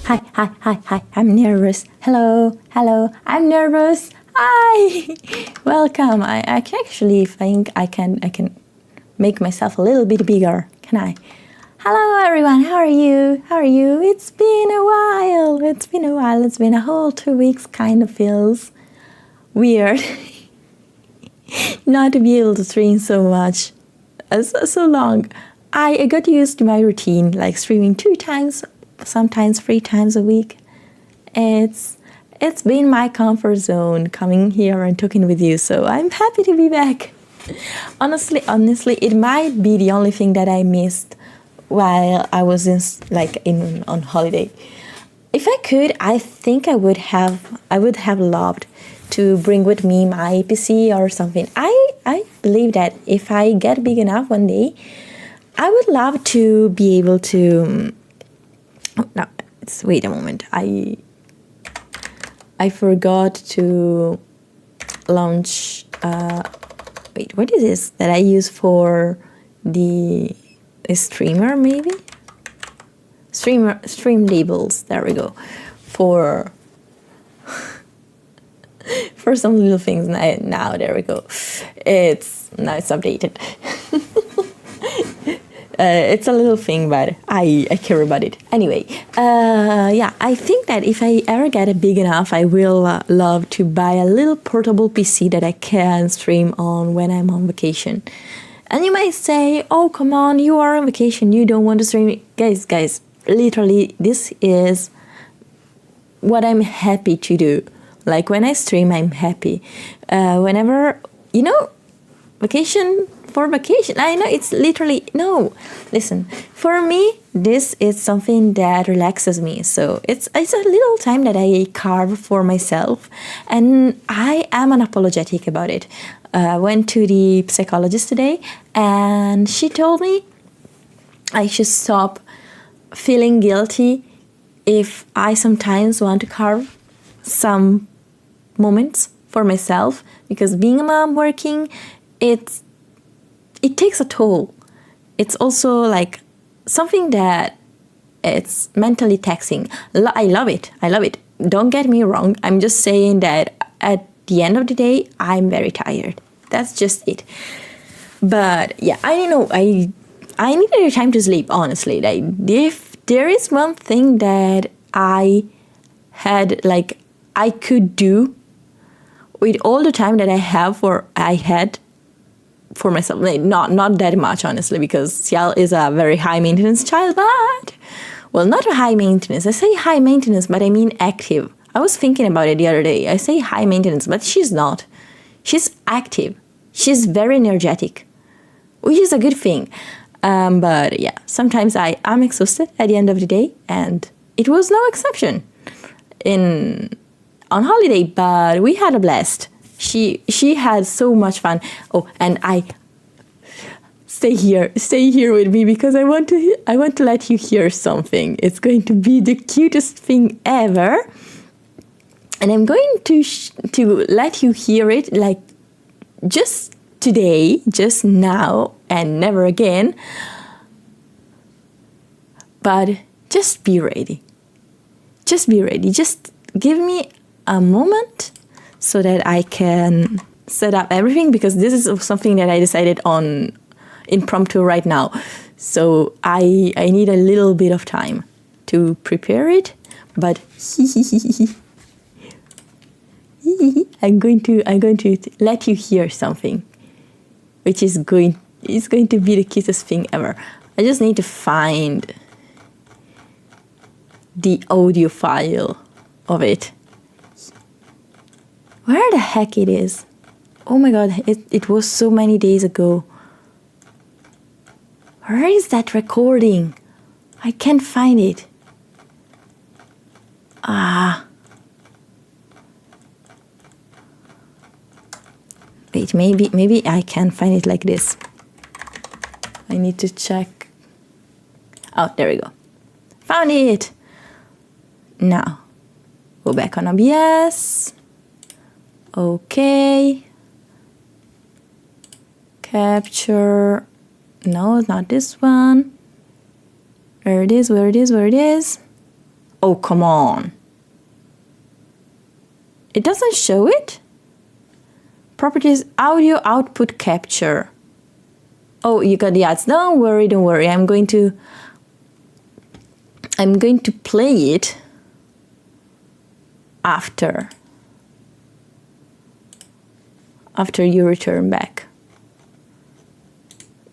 Hi, I'm nervous. Hello, I'm nervous. Hi, welcome. I can actually think I can make myself a little bit bigger, can I? Hello everyone, how are you? It's been a while. It's been a whole 2 weeks, kind of feels weird not to be able to stream so much, so long. I got used to my routine, like streaming 2 times, sometimes 3 times a week. It's been my comfort zone coming here and talking with you, so I'm happy to be back. Honestly, it might be the only thing that I missed while I was on holiday. If I could, I think I would have loved to bring with me my PC or something. I believe that if I get big enough one day, I would love to be able to. No, wait a moment. I forgot to launch. Wait, what is this that I use for the streamer? Maybe stream labels. There we go. For some little things. Now there we go. It's updated. It's a little thing, but I care about it. Anyway, I think that if I ever get big enough, I will love to buy a little portable PC that I can stream on when I'm on vacation. And you might say, oh, come on, you are on vacation, you don't want to stream. Guys, literally, this is what I'm happy to do. Like, when I stream, I'm happy. Whenever, vacation for vacation. I know it's literally, no. Listen, for me, this is something that relaxes me. So it's a little time that I carve for myself. And I am unapologetic about it. I went to the psychologist today, and she told me I should stop feeling guilty if I sometimes want to carve some moments for myself, because being a mom working, it takes a toll. It's also like something that it's mentally taxing. I love it. Don't get me wrong. I'm just saying that at the end of the day, I'm very tired. That's just it. But yeah, I don't know. I needed time to sleep, honestly. Like, if there is one thing that I could do with all the time that I had for myself, like, not that much, honestly, because Ciel is a very high maintenance child, but, well, not a high maintenance. I say high maintenance, but I mean active. I was thinking about it the other day. I say high maintenance, but she's not. She's active. She's very energetic, which is a good thing. But yeah, sometimes I am exhausted at the end of the day, and it was no exception on holiday, but we had a blast. She had so much fun. Oh, and I stay here with me because I want to let you hear something. It's going to be the cutest thing ever, and I'm going to let you hear it like just today, just now, and never again. But just be ready. Just be ready. Just give me a moment so that I can set up everything, because this is something that I decided on impromptu right now. So I need a little bit of time to prepare it, but I'm going to let you hear something, which is going to be the cutest thing ever. I just need to find the audio file of it. Where the heck it is? Oh my god, it was so many days ago. Where is that recording? I can't find it. Wait, maybe I can find it like this. I need to check. Oh, there we go. Found it! Now, go back on OBS. Okay. Capture. No, not this one. Where it is. Oh, come on. It doesn't show it? Properties, audio output capture. Oh, you got the ads. Don't worry. I'm going to play it after you return back.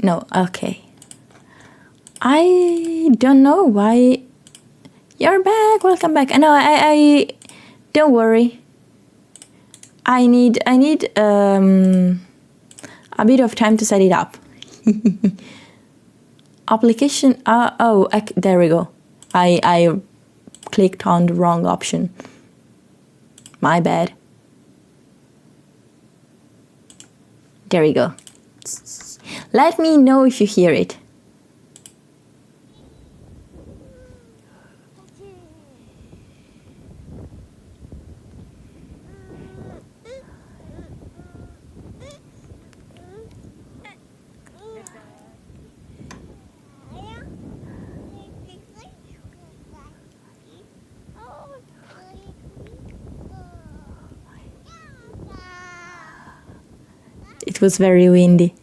No, okay. I don't know why. You're back. Welcome back. No, I don't worry. I need a bit of time to set it up. Application. There we go. I clicked on the wrong option. My bad. There we go. Let me know if you hear it. It was very windy.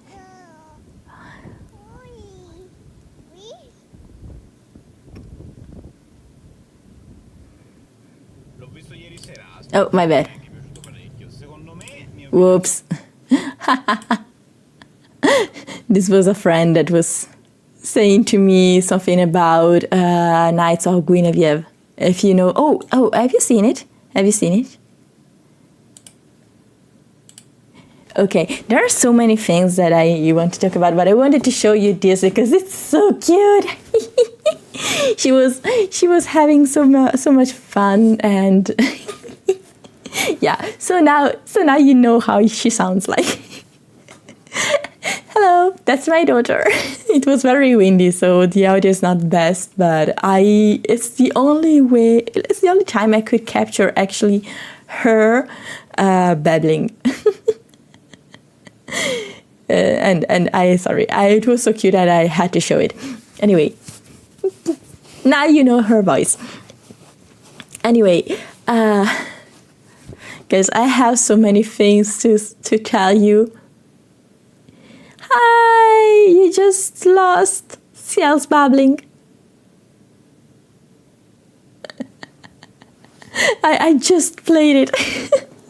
Oh, my bad. Whoops. This was a friend that was saying to me something about Knights of Guinevere. If you know... Oh, have you seen it? Okay, there are so many things that you want to talk about, but I wanted to show you this because it's so cute. She was having so much fun, and yeah. So now you know how she sounds like. Hello, that's my daughter. It was very windy, so the audio is not best, but it's the only time I could capture actually her babbling. It was so cute that I had to show it. Anyway, now you know her voice. Anyway, guys, I have so many things to tell you. Hi, you just lost Ciel's babbling. I just played it,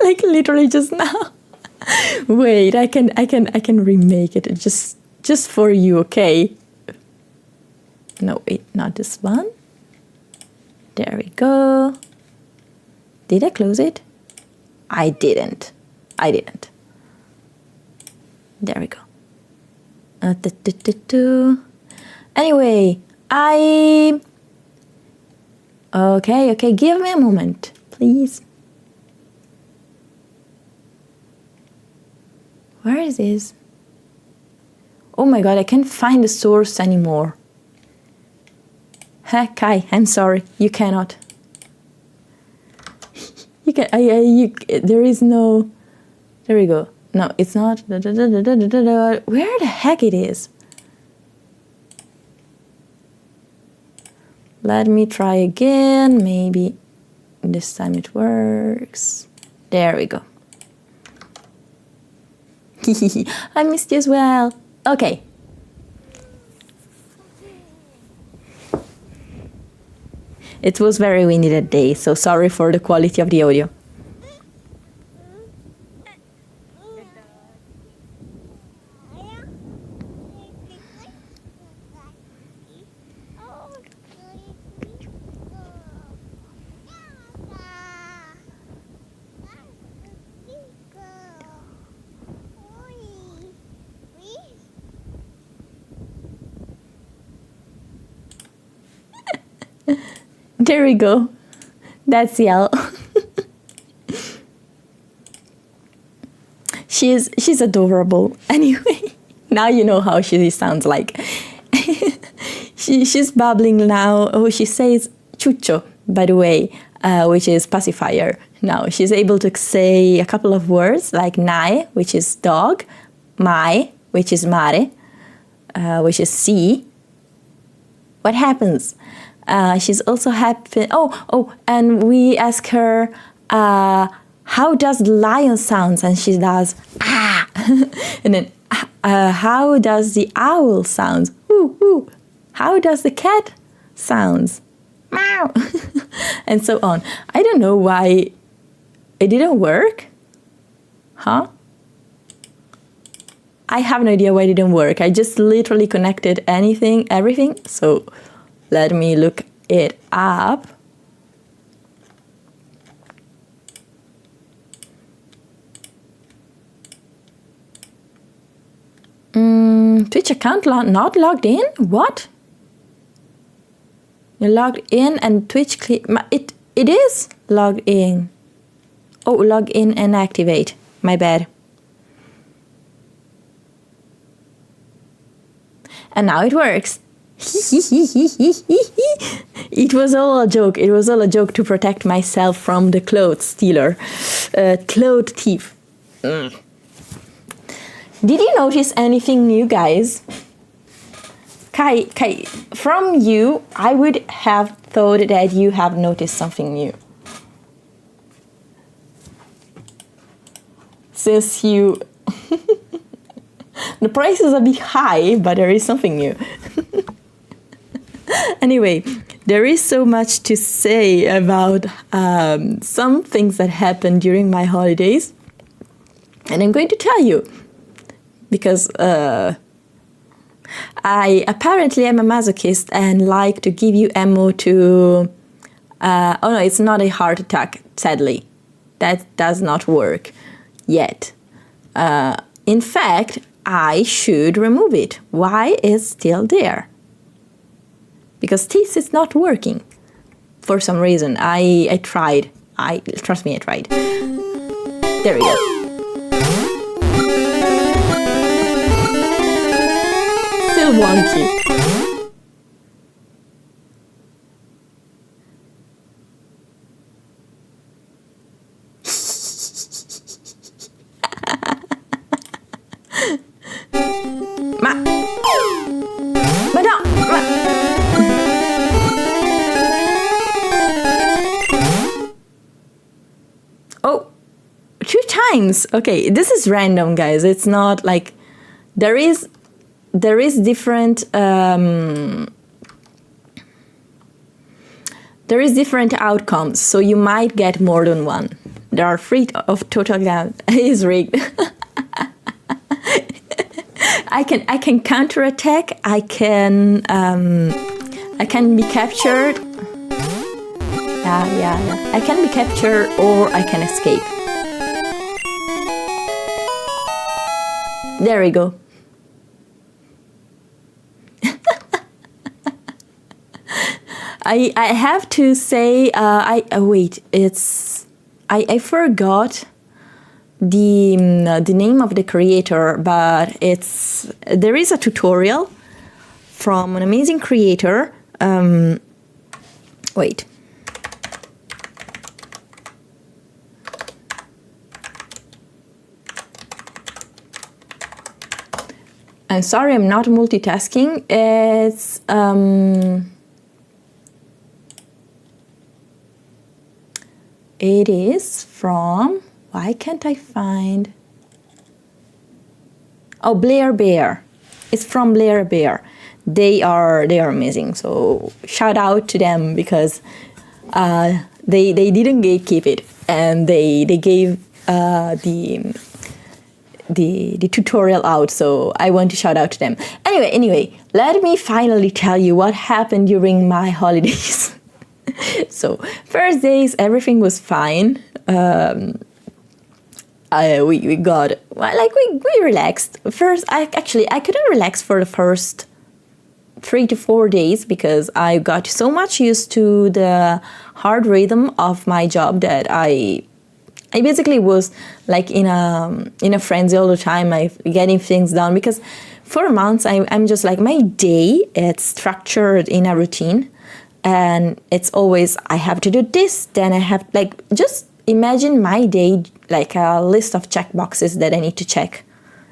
like literally just now. Wait, I can remake it just for you, okay? No, wait, not this one. There we go. Did I close it? I didn't. There we go. Anyway, Okay, give me a moment, please. Where is this? Oh my god, I can't find the source anymore. Kai, I'm sorry, you cannot. There is no... There we go. No, it's not. Where the heck it is? Let me try again. Maybe this time it works. There we go. I missed you as well. Okay. It was very windy that day, so sorry for the quality of the audio. There we go. That's Yell. She's adorable. Anyway, now you know how she sounds like. She's babbling now. Oh, she says chucho, by the way, which is pacifier. Now she's able to say a couple of words like nae, which is dog, mai, which is mare, which is sea. What happens? She's also happy. And we ask her, how does the lion sounds? And she does, ah. And then, how does the owl sounds? Ooh, ooh. How does the cat sounds? Meow. And so on. I don't know why it didn't work. Huh? I have no idea why it didn't work. I just literally connected everything. So let me look it up. Twitch account not logged in? What? You're logged in and Twitch it is logged in. Oh, log in and activate. My bad. And now it works. It was all a joke. It was all a joke to protect myself from the clothes stealer. Clothes thief. Did you notice anything new, guys? Kai, from you, I would have thought that you have noticed something new. Since you... The price is a bit high, but there is something new. Anyway, there is so much to say about some things that happened during my holidays. And I'm going to tell you. Because I apparently am a masochist and like to give you ammo to... oh no, it's not a heart attack, sadly. That does not work yet. In fact, I should remove it. Why is still there? Because this is not working. For some reason, I tried. Trust me, I tried. There we go. Still wonky. Okay, this is random, guys. It's not like there is different outcomes, so you might get more than one. There are 3 of total count. Is rigged. I can counterattack. I can be captured. Yeah. I can be captured or I can escape. There we go. I have to say, wait, I forgot the name of the creator, but there is a tutorial from an amazing creator. Wait. I'm sorry, I'm not multitasking. It is from, why can't I find? Oh, Blair Bear. It's from Blair Bear. They are amazing. So shout out to them because they didn't gatekeep it, and they gave the tutorial out, so I want to shout out to them. Anyway, let me finally tell you what happened during my holidays. So first days, everything was fine. We got, we relaxed. First, I couldn't relax for the first 3 to 4 days because I got so much used to the hard rhythm of my job that I basically was like in a frenzy all the time. I getting things done because for months I'm just like, my day, it's structured in a routine, and it's always I have to do this, then I have, like, just imagine my day like a list of check boxes that I need to check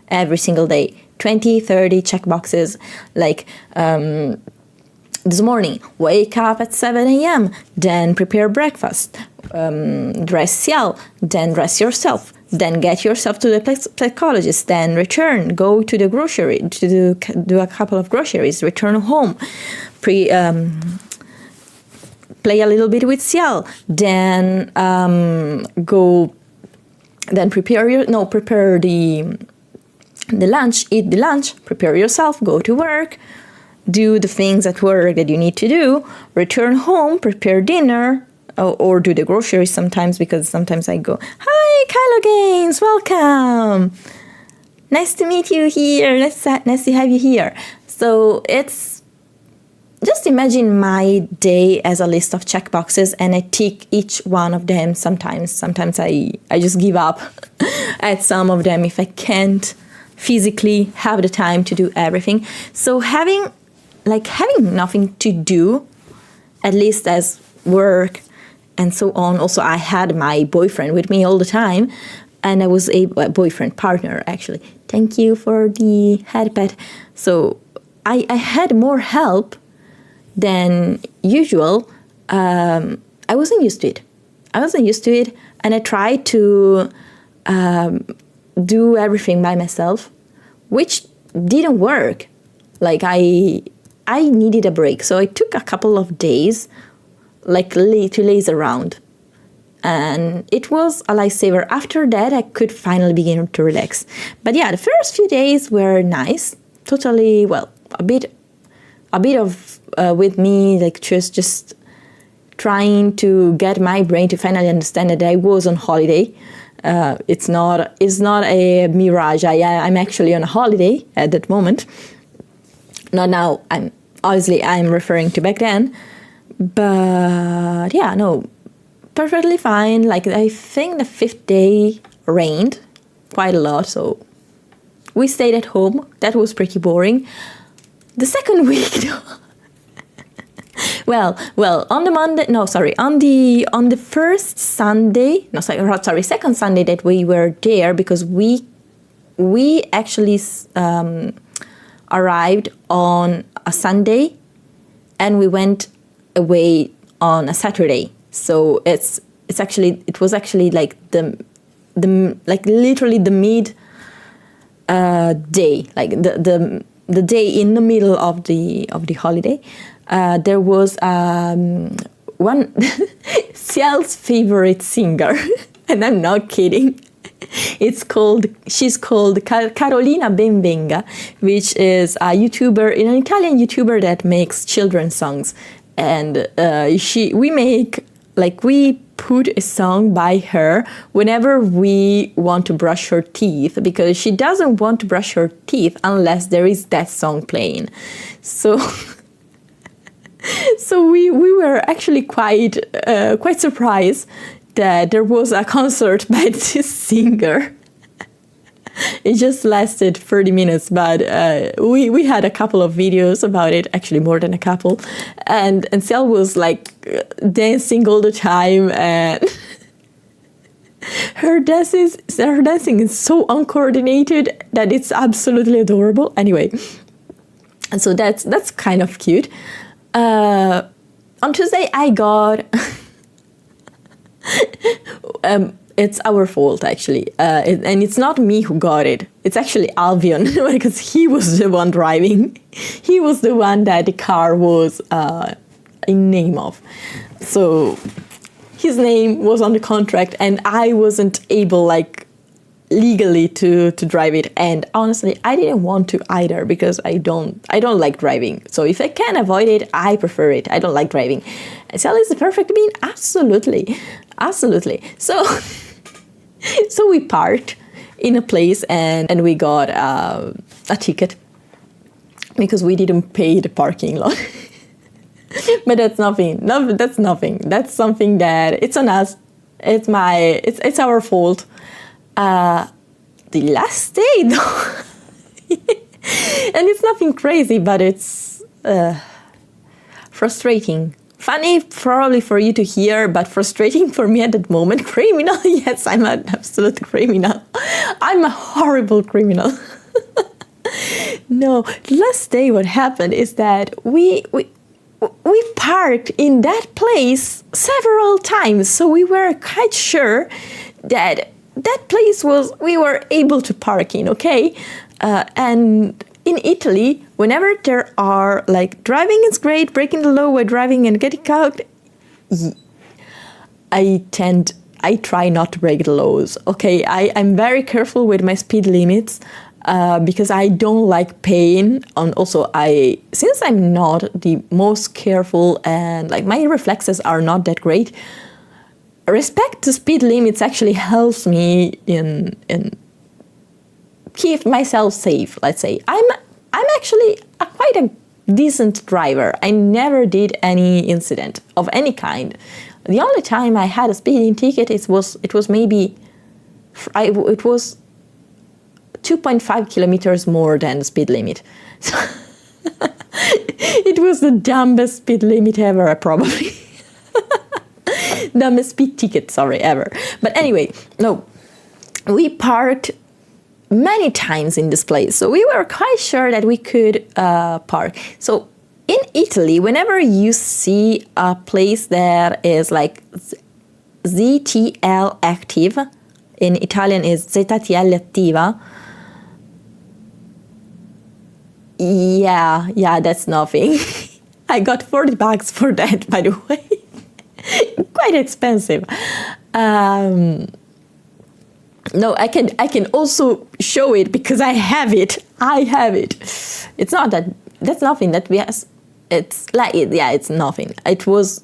every single day. 20, 30 check boxes, like this morning, wake up at 7 a.m., then prepare breakfast, dress Ciel, then dress yourself, then get yourself to the psychologist, then return, go to the grocery, to do a couple of groceries, return home, play a little bit with Ciel, then prepare the lunch, eat the lunch, prepare yourself, go to work, do the things at work that you need to do, return home, prepare dinner, or do the groceries sometimes, because sometimes I go, hi, Kylo Games, welcome. Nice to meet you here. Nice to have you here. So it's, just imagine my day as a list of checkboxes, and I tick each one of them sometimes. Sometimes I just give up at some of them if I can't physically have the time to do everything. So having nothing to do, at least as work and so on. Also, I had my boyfriend with me all the time, and I was a boyfriend partner, actually. Thank you for the head pet. So I had more help than usual. I wasn't used to it. And I tried to do everything by myself, which didn't work. Like I needed a break, so I took a couple of days, like to laze around, and it was a lifesaver. After that, I could finally begin to relax. But yeah, the first few days were nice. Totally, well, a bit of with me, like just trying to get my brain to finally understand that I was on holiday. It's not a mirage. I'm actually on a holiday at that moment. Not now. I'm referring to back then. But yeah, no, perfectly fine. Like, I think the 5th day rained quite a lot, so we stayed at home. That was pretty boring. The second week, though. Well, on the first Sunday, second Sunday that we were there, because we actually arrived on a Sunday and we went away on a Saturday. So it was actually like the literally the mid day, like the day in the middle of the holiday. There was one Ciel's favorite singer, and I'm not kidding. She's called Carolina Benvenga, which is a YouTuber, an Italian YouTuber that makes children's songs, and we make like we put a song by her whenever we want to brush her teeth, because she doesn't want to brush her teeth unless there is that song playing. So so we were actually quite surprised that there was a concert by this singer. It just lasted 30 minutes, but we had a couple of videos about it, actually more than a couple, and Ciel was like dancing all the time, and her dancing is so uncoordinated that it's absolutely adorable. Anyway, and so that's kind of cute. On Tuesday I got it's our fault, actually. And it's not me who got it. It's actually Albion, because he was the one driving. He was the one that the car was in name of. So his name was on the contract, and I wasn't able, like, legally to drive it. And honestly, I didn't want to either, because I don't like driving. So if I can avoid it, I prefer it. I don't like driving. Ciel is the perfect being? Absolutely. So we parked in a place, and we got a ticket because we didn't pay the parking lot. But that's nothing. No, that's nothing. That's something that it's on us. It's our fault. The last day, though, and it's nothing crazy, but it's frustrating. Funny probably for you to hear, but frustrating for me at that moment. Criminal, yes, I'm an absolute criminal. I'm a horrible criminal. No, last day what happened is that we parked in that place several times, so we were quite sure that place we were able to park in, okay? And in Italy, whenever there are, like, driving is great, breaking the law while driving and getting caught, I try not to break the laws, okay? I'm very careful with my speed limits because I don't like pain. And also, since I'm not the most careful and, like, my reflexes are not that great, respect to speed limits actually helps me in keep myself safe, let's say. I'm actually quite a decent driver. I never did any incident of any kind. The only time I had a speeding ticket, it was maybe 2.5 kilometers more than the speed limit. So it was the dumbest speed limit ever, probably. Dumbest speed ticket, sorry, ever. But anyway, no, we parked many times in this place, so we were quite sure that we could park. So in Italy, whenever you see a place that is like ZTL active, in Italian is ZTL attiva, yeah, that's nothing. I got $40 for that, by the way. Quite expensive. No, I can also show it because I have it. It's not that's nothing that we has. It's like, yeah, it's nothing. It was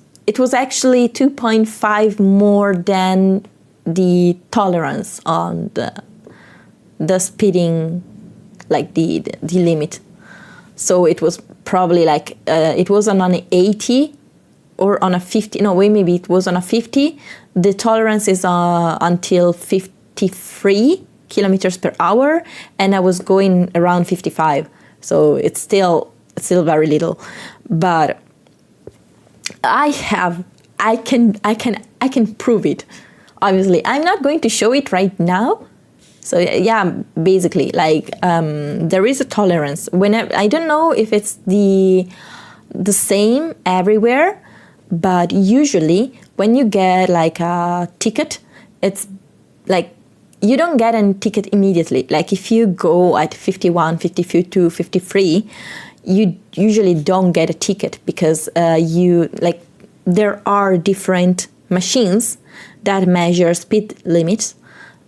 actually 2.5 more than the tolerance on the speeding, like the limit. So it was probably like it was on an 80 or on a 50. No, wait, maybe it was on a 50. The tolerance is until 53 kilometers per hour, and I was going around 55. So it's still very little, but I can prove it. Obviously, I'm not going to show it right now. So yeah, basically, like there is a tolerance. Whenever, I don't know if it's the same everywhere, but usually when you get like a ticket, it's like you don't get a ticket immediately. Like if you go at 51, 52, 53, you usually don't get a ticket because there are different machines that measure speed limits.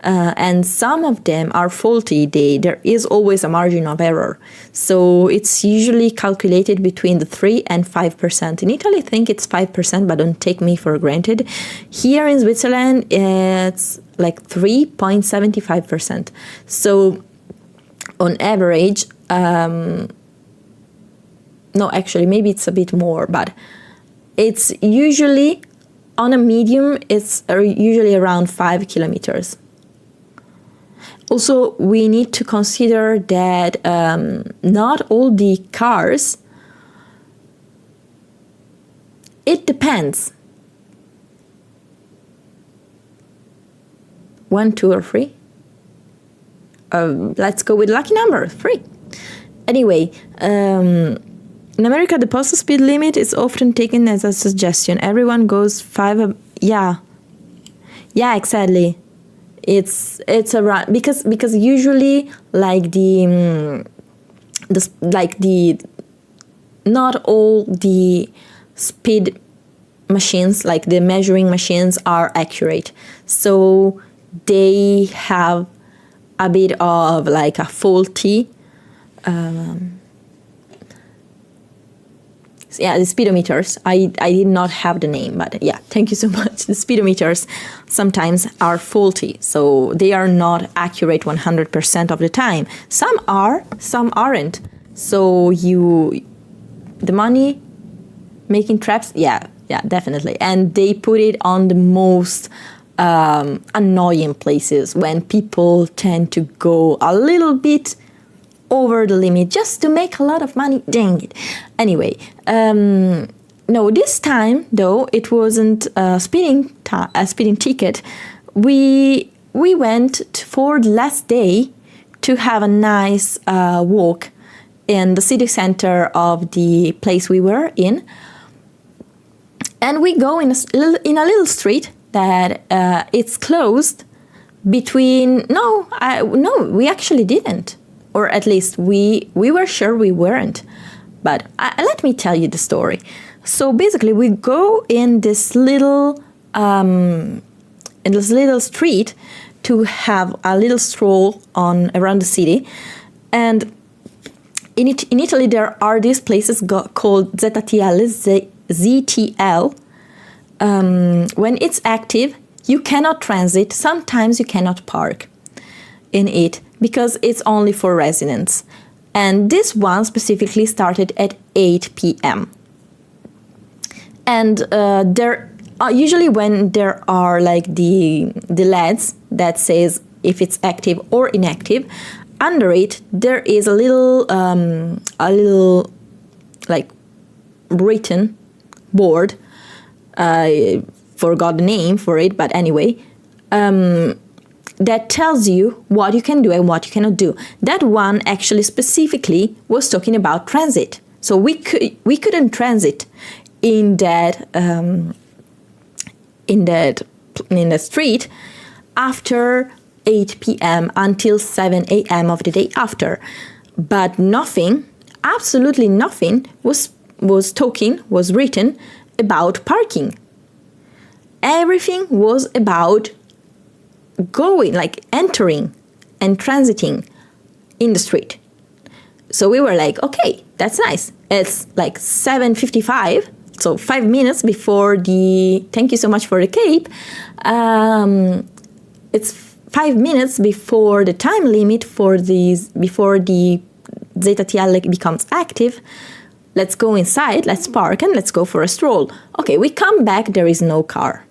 and some of them are faulty. There is always a margin of error. So it's usually calculated between the 3 and 5%. In Italy, I think it's 5%, but don't take me for granted. Here in Switzerland, it's like 3.75%. So on average, no, actually, maybe it's a bit more, but it's usually on a medium, it's usually around 5 kilometers. Also, we need to consider that not all the cars, it depends. 1, 2, or 3? Let's go with lucky number, 3. Anyway, in America, the postal speed limit is often taken as a suggestion. Everyone goes 5. Yeah, exactly. It's around because usually like the not all the speed machines, like the measuring machines, are accurate. So they have a bit of like a faulty. Yeah, the speedometers. I did not have the name, but yeah, thank you so much. The speedometers sometimes are faulty, so they are not accurate 100% of the time. Some are, some aren't. So the money making traps, yeah, definitely. And they put it on the most annoying places when people tend to go a little bit over the limit just to make a lot of money. Dang it. Anyway, no, this time though it wasn't a speeding ticket. We went for the last day to have a nice walk in the city center of the place we were in, and we go in a little street that it's closed between. No, we actually didn't. Or at least we were sure we weren't. But let me tell you the story. So basically, we go in this little street to have a little stroll around the city, and in Italy there are these places called ZTL. When it's active, you cannot transit. Sometimes you cannot park in it, because it's only for residents. And this one specifically started at 8 p.m. And there usually when there are like the LEDs that says if it's active or inactive, under it there is a little like written board. I forgot the name for it, but anyway. That tells you what you can do and what you cannot do. That one actually specifically was talking about transit. So we couldn't transit in that street after 8 p.m. until 7 a.m. of the day after. But nothing, absolutely nothing was written about parking. Everything was about going, like entering and transiting in the street. So we were like, okay, that's nice. It's like 7:55, so 5 minutes before thank you so much for the cape. It's 5 minutes before the time limit before the ZTL becomes active. Let's go inside, let's park, and let's go for a stroll. Okay, we come back, there is no car.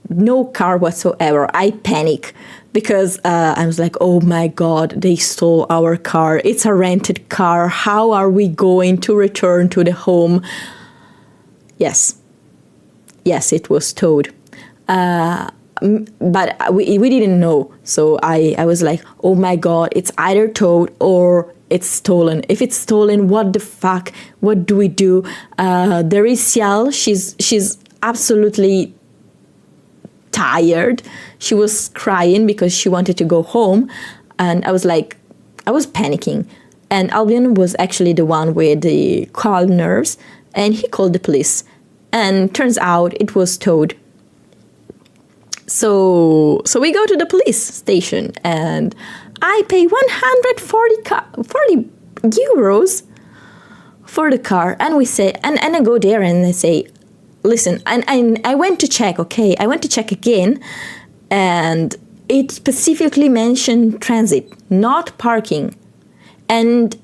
No car whatsoever. I panic because I was like, oh my God, they stole our car. It's a rented car. How are we going to return to the home? Yes, it was towed. But we didn't know. So I was like, oh my God, it's either towed or it's stolen. If it's stolen, what the fuck? What do we do? There is Ciel. She's absolutely tired. She was crying because she wanted to go home, and I was panicking. And Albion was actually the one with the calm nerves, and he called the police. And turns out it was towed. So we go to the police station, and I pay 40 euros for the car, and we say, and I go there and I say, listen, and I went to check, okay, I went to check again, and it specifically mentioned transit, not parking, and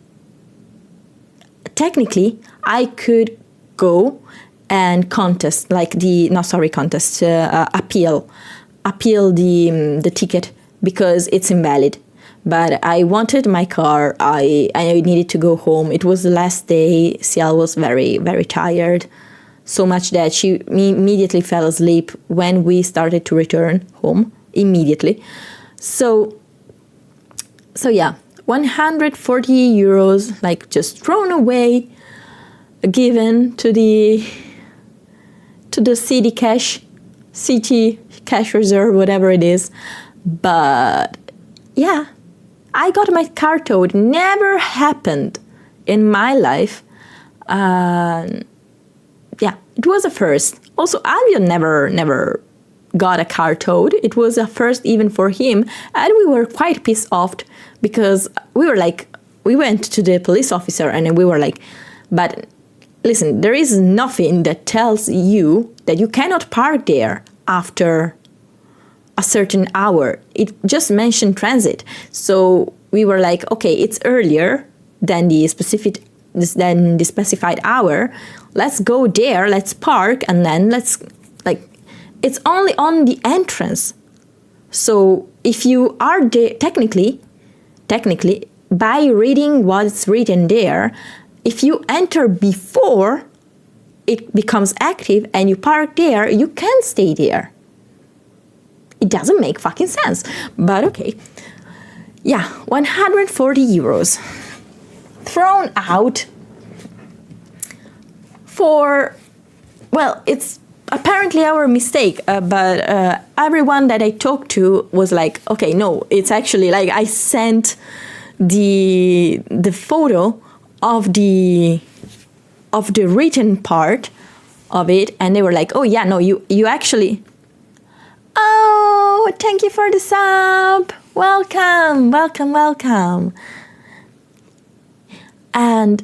technically I could go and appeal the ticket because it's invalid. But I wanted my car. I needed to go home. It was the last day. Ciel was very, very tired, so much that she immediately fell asleep when we started to return home. Immediately. So yeah, 140 euros, like just thrown away, given to the city cash reserve, whatever it is. But yeah, I got my car towed. Never happened in my life. Yeah, it was a first. Also, Alvio never got a car towed. It was a first even for him, and we were quite pissed off because we went to the police officer and we were like, but listen, there is nothing that tells you that you cannot park there after a certain hour. It just mentioned transit. So we were like, okay, it's earlier than the specified hour. Let's go there, let's park, and then it's only on the entrance. So if you are there, technically, by reading what's written there, if you enter before it becomes active and you park there, you can stay there. It doesn't make fucking sense, but okay. Yeah, 140 euros thrown out for, well, it's apparently our mistake, but everyone that I talked to was like, okay, no, it's actually like I sent the photo of the written part of it, and they were like, oh yeah, no, you actually, oh, thank you for the sub, welcome. And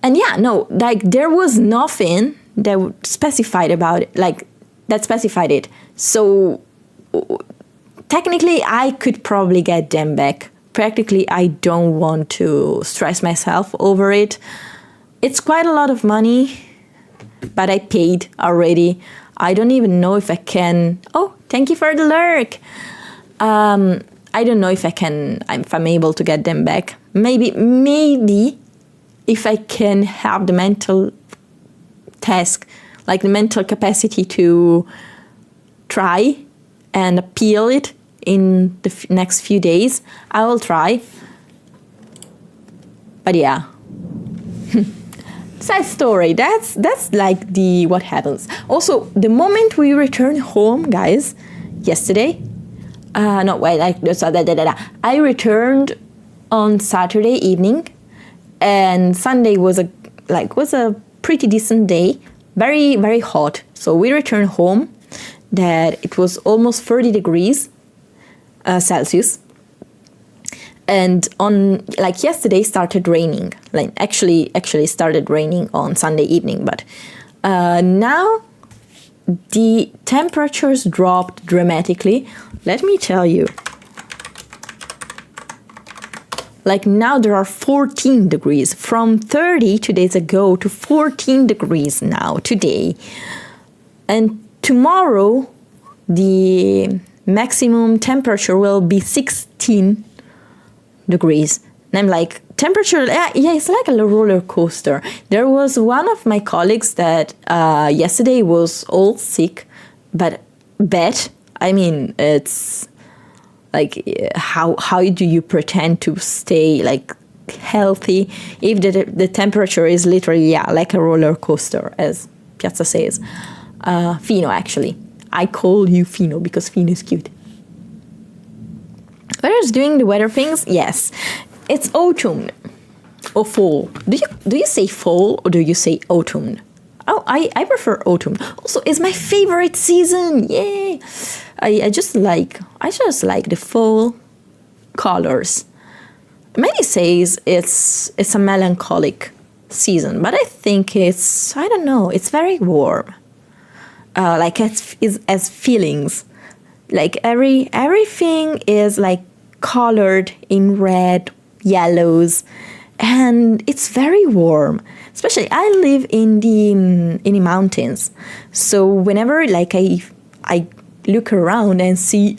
yeah, no, like there was nothing that specified about it, like that specified it. So technically I could probably get them back. Practically, I don't want to stress myself over it. It's quite a lot of money, but I paid already. I don't even know if I can. Oh, thank you for the lurk. I don't know if I'm able to get them back. Maybe if I can have the mental task, like the mental capacity to try and appeal it in the next few days, I will try. But yeah, sad story. That's like what happens. Also, the moment we return home, guys, yesterday. I returned on Saturday evening, and Sunday was a pretty decent day, very, very hot. So we returned home. That it was almost 30 degrees Celsius, and on yesterday started raining. Actually started raining on Sunday evening, but now the temperatures dropped dramatically. Let me tell you. Now there are 14 degrees. From 30 2 days ago to 14 degrees now, today. And tomorrow, the maximum temperature will be 16 degrees. And I'm like, temperature, yeah, it's like a roller coaster. There was one of my colleagues that yesterday was all sick, but bad. I mean, it's like, how do you pretend to stay healthy if the temperature is literally, like a roller coaster, as Piazza says. Fino, actually. I call you Fino because Fino is cute. Whereas doing the weather things, yes, it's autumn or fall. Do you say fall or do you say autumn? Oh, I prefer autumn. Also, it's my favorite season. Yay! I just like the fall colors. Many says it's a melancholic season, but I think I don't know, it's very warm. Like as feelings, like everything is like colored in red, yellows, and it's very warm. Especially I live in the mountains, so whenever like I look around and see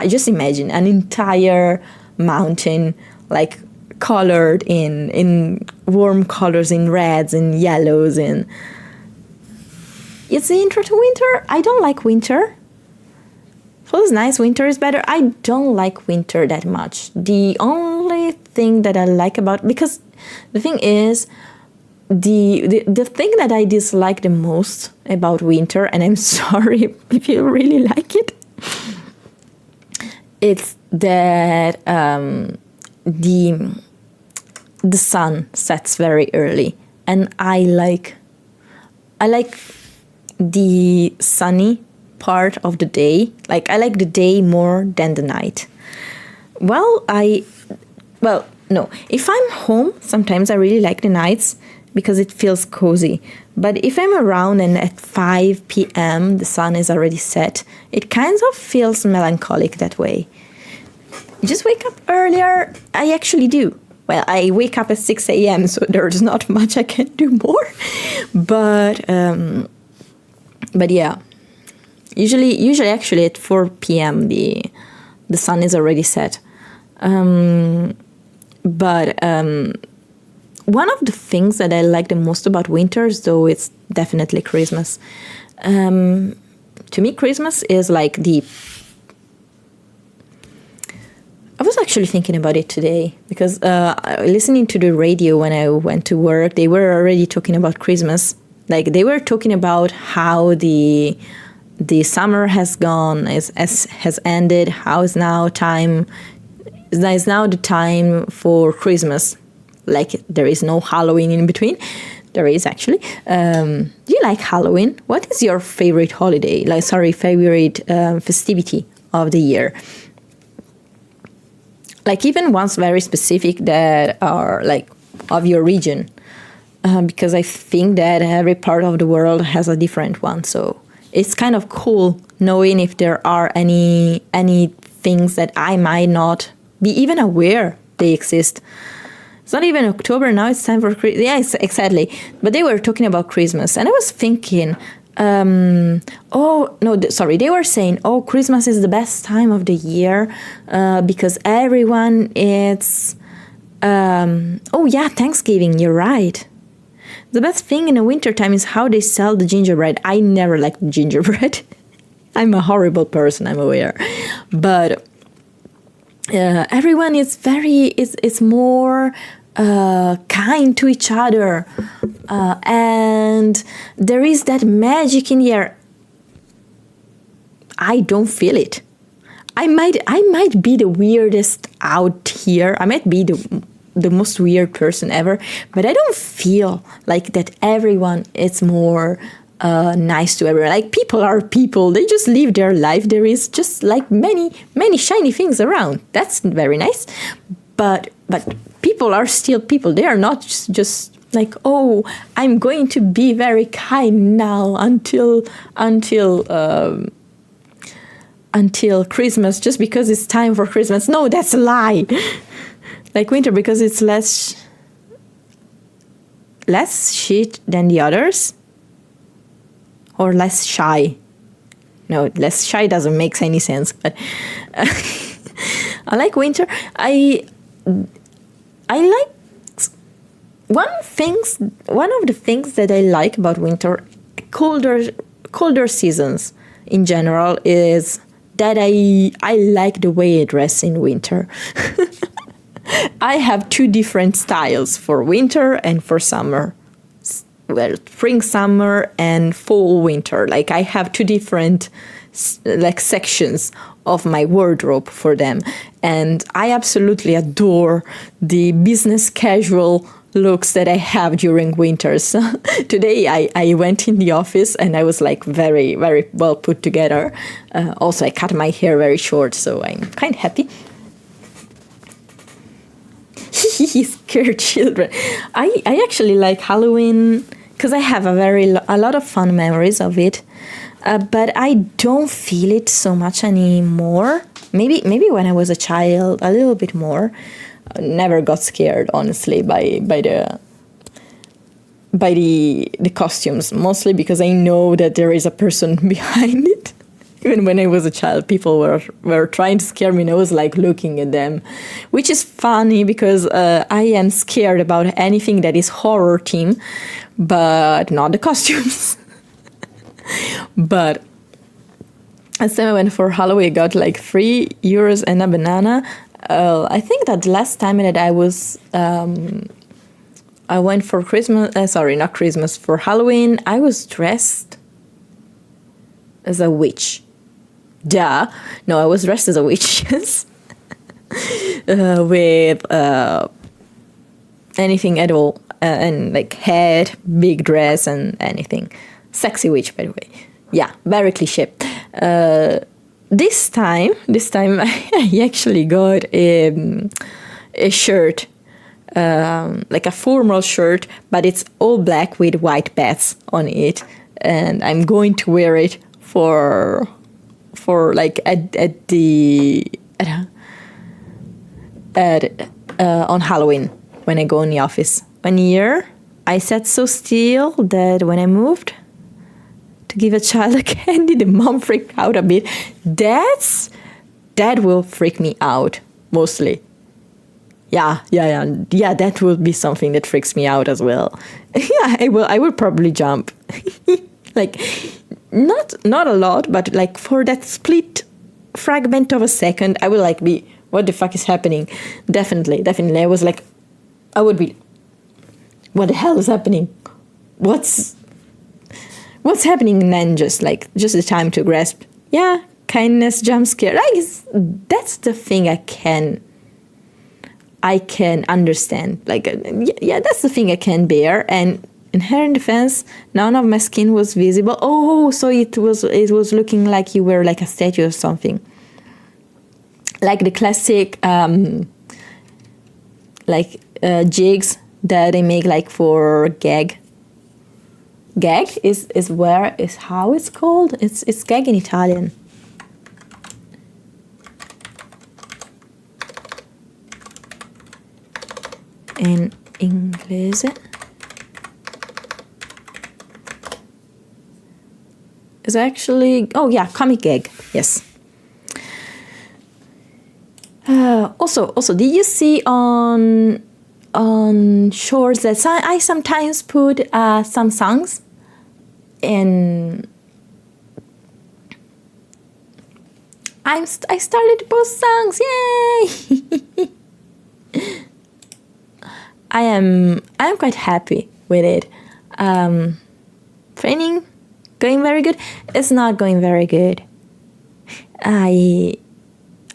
just imagine an entire mountain like colored in warm colors, in reds and yellows, and it's the intro to winter. I don't like winter. Fall is nice, winter is better. I don't like winter that much. The only thing that I like about, because the thing is, the thing that I dislike the most about winter, and I'm sorry if you really like it, it's that the sun sets very early, and I like the sunny part of the day. Like I like the day more than the night. No, if I'm home, sometimes I really like the nights because it feels cozy. But if I'm around and at 5 p.m. the sun is already set, it kind of feels melancholic that way. You just wake up earlier. I actually do. Well, I wake up at 6 a.m., so there's not much I can do more. But yeah, usually actually at 4 p.m. the sun is already set. But one of the things that I like the most about winters, though, it's definitely Christmas. To me, Christmas is like I was actually thinking about it today because listening to the radio when I went to work, they were already talking about Christmas. Like they were talking about how the summer has gone, has ended. How is now the time for Christmas? Like there is no Halloween in between. There is actually. Do you like Halloween? What is your favorite holiday? Favorite festivity of the year? Like even ones very specific that are like of your region, because I think that every part of the world has a different one. So it's kind of cool knowing if there are any things that I might not be even aware they exist. It's not even October now, it's time for Christmas. Yes, exactly. But they were talking about Christmas, and I was thinking, they were saying, Christmas is the best time of the year because everyone is... Thanksgiving, you're right. The best thing in the wintertime is how they sell the gingerbread. I never liked gingerbread. I'm a horrible person, I'm aware. But everyone is it's more kind to each other. And there is that magic in the air. I don't feel it. I might be the weirdest out here. I might be the most weird person ever, but I don't feel like that everyone is more nice to everyone. Like people are people. They just live their life. There is just like many shiny things around. That's very nice. But people are still people. They are not just like, I'm going to be very kind now until Christmas, just because it's time for Christmas. No, that's a lie. Like winter, because it's less shit than the others, or less shy. No, less shy doesn't make any sense. But I like winter. I like one of the things that I like about winter, colder seasons in general, is that I like the way I dress in winter. I have two different styles for winter and for summer. Well, spring, summer, and fall, winter. Like I have two different sections of my wardrobe for them. And I absolutely adore the business casual looks that I have during winters. Today I went in the office and I was like very, very well put together. Also, I cut my hair very short, so I'm kind of happy. Scared children. I actually like Halloween because I have a lot of fun memories of it. But I don't feel it so much anymore. Maybe when I was a child, a little bit more. Never got scared, honestly, by the costumes. Mostly because I know that there is a person behind it. Even when I was a child, people were trying to scare me, and I was like looking at them, which is funny because I am scared about anything that is horror theme, but not the costumes. But last time I went for Halloween, I got like €3 and a banana. I think that the last time that I went for Christmas, not Christmas, for Halloween, I was dressed as a witch. Duh. No, I was dressed as a witch, yes. With anything at all. And like hat, big dress, and anything. Sexy witch, by the way. Yeah, very cliche. This time I actually got a shirt, like a formal shirt, but it's all black with white bats on it, and I'm going to wear it for like on Halloween when I go in the office. 1 year I sat so still that when I moved to give a child a candy, the mom freaked out a bit. That will freak me out mostly. Yeah. That will be something that freaks me out as well. Yeah, I will probably jump. Like, not a lot, but like for that split fragment of a second, I will like be, what the fuck is happening? Definitely. I would be, what the hell is happening? What's happening? And then just the time to grasp. Yeah, kindness, jump scare. That's the thing I can understand. That's the thing I can bear. And in her defense, none of my skin was visible. Oh, so it was looking like you were like a statue or something. Like the classic jigs that they make like for gag. Gag is how it's called. It's gag in Italian. In English. It's actually, comic gag. Yes. Also, did you see on shorts that I sometimes put some songs in? I started to post songs. Yay! I am quite happy with it. Training going very good. It's not going very good. I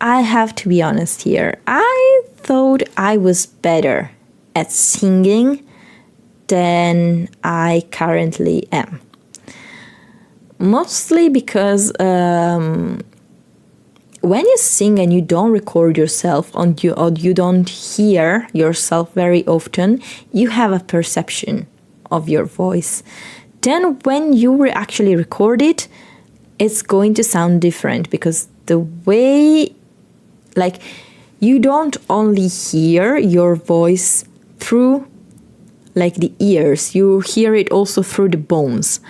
have to be honest here. I thought I was better at singing than I currently am. Mostly because when you sing and you don't record yourself or you don't hear yourself very often, you have a perception of your voice. Then when you actually record it, it's going to sound different because the way, you don't only hear your voice through the ears, you hear it also through the bones,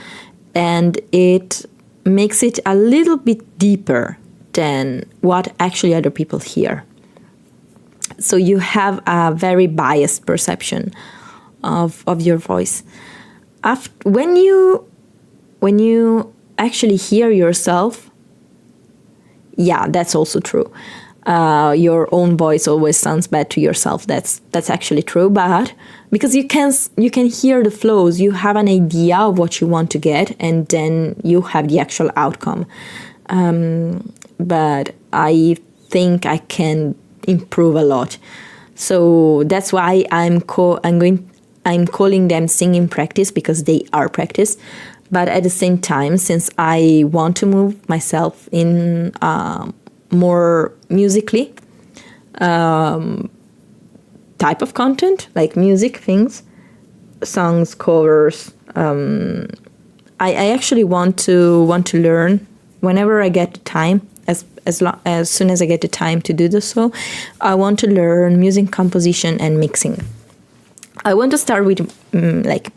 and it makes it a little bit deeper than what actually other people hear. So you have a very biased perception of your voice. When you actually hear yourself, yeah, that's also true. Your own voice always sounds bad to yourself. That's actually true. But because you can hear the flows, you have an idea of what you want to get, and then you have the actual outcome. But I think I can improve a lot. So that's why I'm I'm calling them singing practice because they are practice. But at the same time, since I want to move myself in more musically type of content, like music things, songs, covers, I actually want to learn whenever I get the time, as soon as I get the time to do this. So I want to learn music composition and mixing. I want to start with like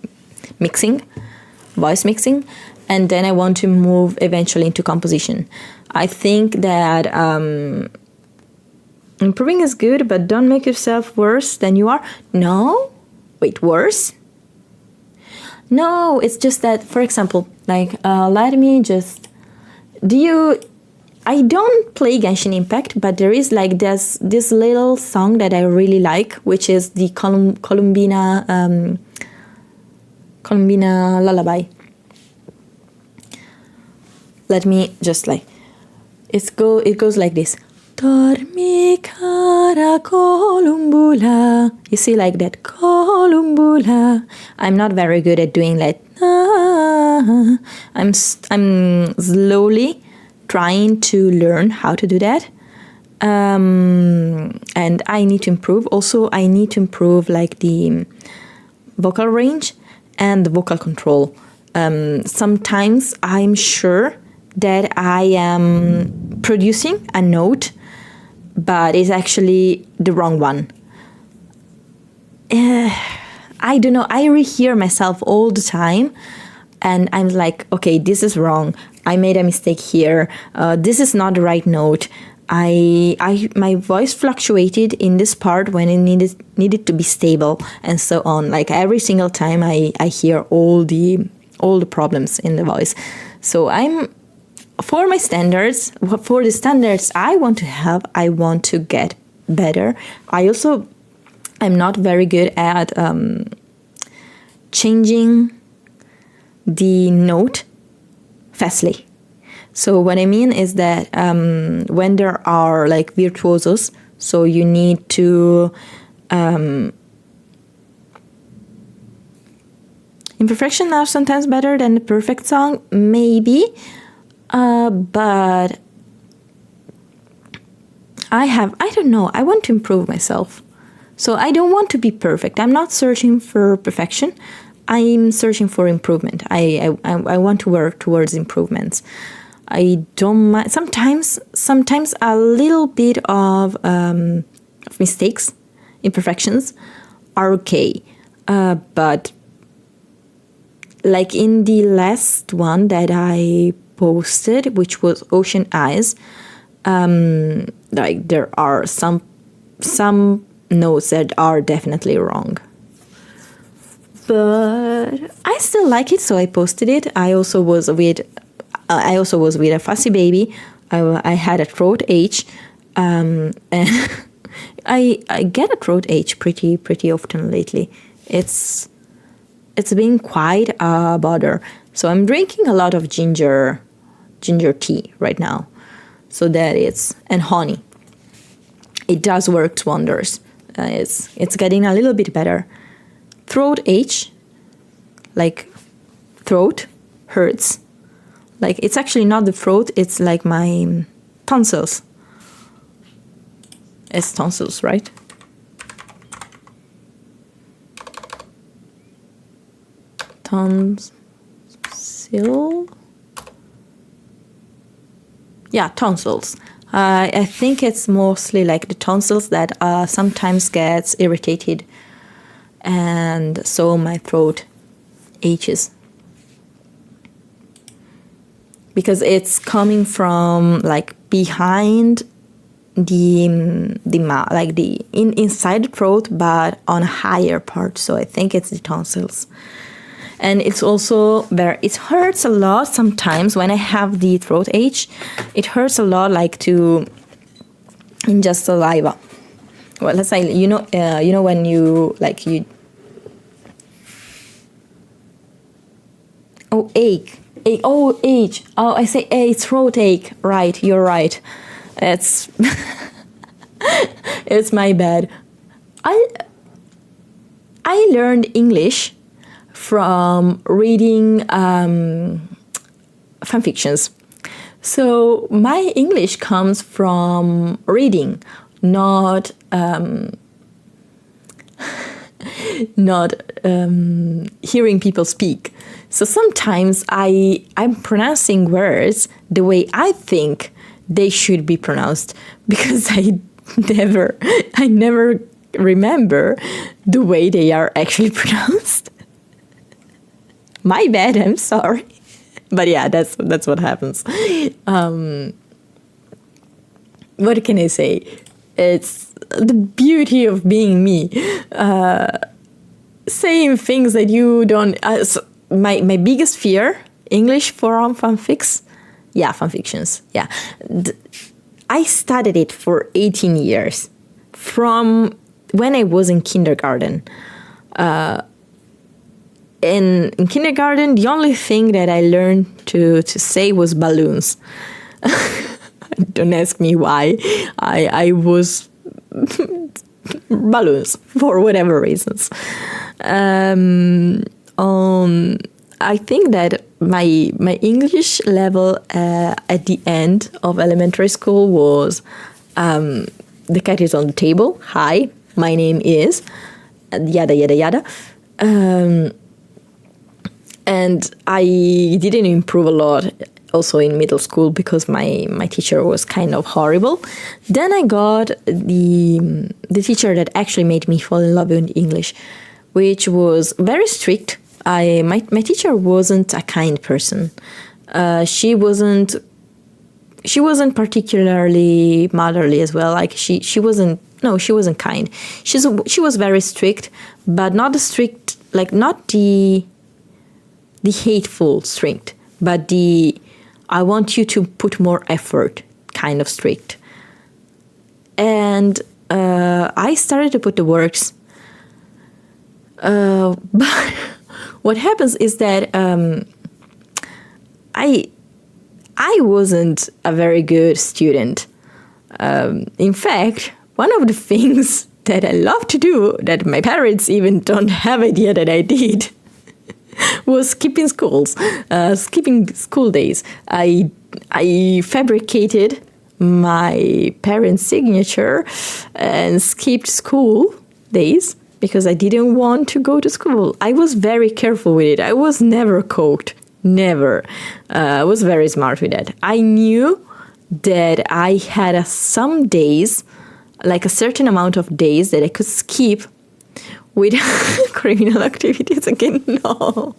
mixing, voice mixing, and then I want to move eventually into composition. I think that improving is good, but don't make yourself worse than you are. No? Wait, worse? No, it's just that, for example, like, let me just... I don't play Genshin Impact, but there is like this little song that I really like, which is the Columbina Lullaby. Let me just like... It goes like this. Dormi cara Columbula. You see, like that, Columbula. I'm not very good at doing that. I'm slowly trying to learn how to do that. And I need to improve. Also, I need to improve like the vocal range and the vocal control. Sometimes I'm sure that I am producing a note, but it's actually the wrong one. I don't know. I rehear myself all the time, and I'm like, okay, this is wrong. I made a mistake here. This is not the right note. My voice fluctuated in this part when it needed to be stable, and so on. Like every single time, I hear all the problems in the voice. So for my standards, for the standards I want to have, I want to get better. I'm not very good at changing the note fastly. So what I mean is that when there are like virtuosos, so you need to imperfection are sometimes better than the perfect song, maybe. But I don't know, I want to improve myself. So I don't want to be perfect. I'm not searching for perfection. I'm searching for improvement. I want to work towards improvements. I don't mind. Sometimes a little bit of mistakes, imperfections are okay. But like in the last one that I posted, which was Ocean Eyes, like there are some notes that are definitely wrong, but I still like it, so I posted it. I also was with a fussy baby. I had a throat H, and I get a throat H pretty often lately. It's been quite a bother. So I'm drinking a lot of ginger tea right now. So that and honey. It does work wonders. It's getting a little bit better. Throat H, like throat hurts. Like it's actually not the throat, it's like my tonsils. It's tonsils, right? Tonsils. Yeah, tonsils. I think it's mostly like the tonsils that sometimes gets irritated, and so my throat aches because it's coming from like behind the mouth, like inside the throat, but on a higher part. So I think it's the tonsils. And it's also it hurts a lot sometimes when I have the throat ache. It hurts a lot, like to ingest saliva. Well, let's say you know when you ache. Oh, ache. Oh, I say throat ache. Right, you're right. It's it's my bad. I learned English from reading fanfictions. So my English comes from reading, not hearing people speak. So sometimes I'm pronouncing words the way I think they should be pronounced, because I never remember the way they are actually pronounced. My bad, I'm sorry. But yeah, that's what happens. What can I say? It's the beauty of being me. Saying things that you don't... my biggest fear, English forum fanfics. Yeah, fanfictions. Yeah. I studied it for 18 years. From when I was in kindergarten. In kindergarten, the only thing that I learned to say was balloons. Don't ask me why. I was balloons for whatever reasons. I think that my English level at the end of elementary school was the cat is on the table. Hi, my name is yada yada yada. And I didn't improve a lot also in middle school because my teacher was kind of horrible. Then I got the teacher that actually made me fall in love with English, which was very strict. My teacher wasn't a kind person. She wasn't particularly motherly as well. Like she wasn't kind. She was very strict, but not the strict, like not the hateful strict, but the I want you to put more effort kind of strict. And I started to put the works. But what happens is that I wasn't a very good student. In fact, one of the things that I love to do that my parents even don't have idea that I did was skipping school days. I fabricated my parents' signature and skipped school days because I didn't want to go to school. I was very careful with it. I was never caught. Never. I was very smart with that. I knew that I had some days, like a certain amount of days that I could skip with criminal activities again. No.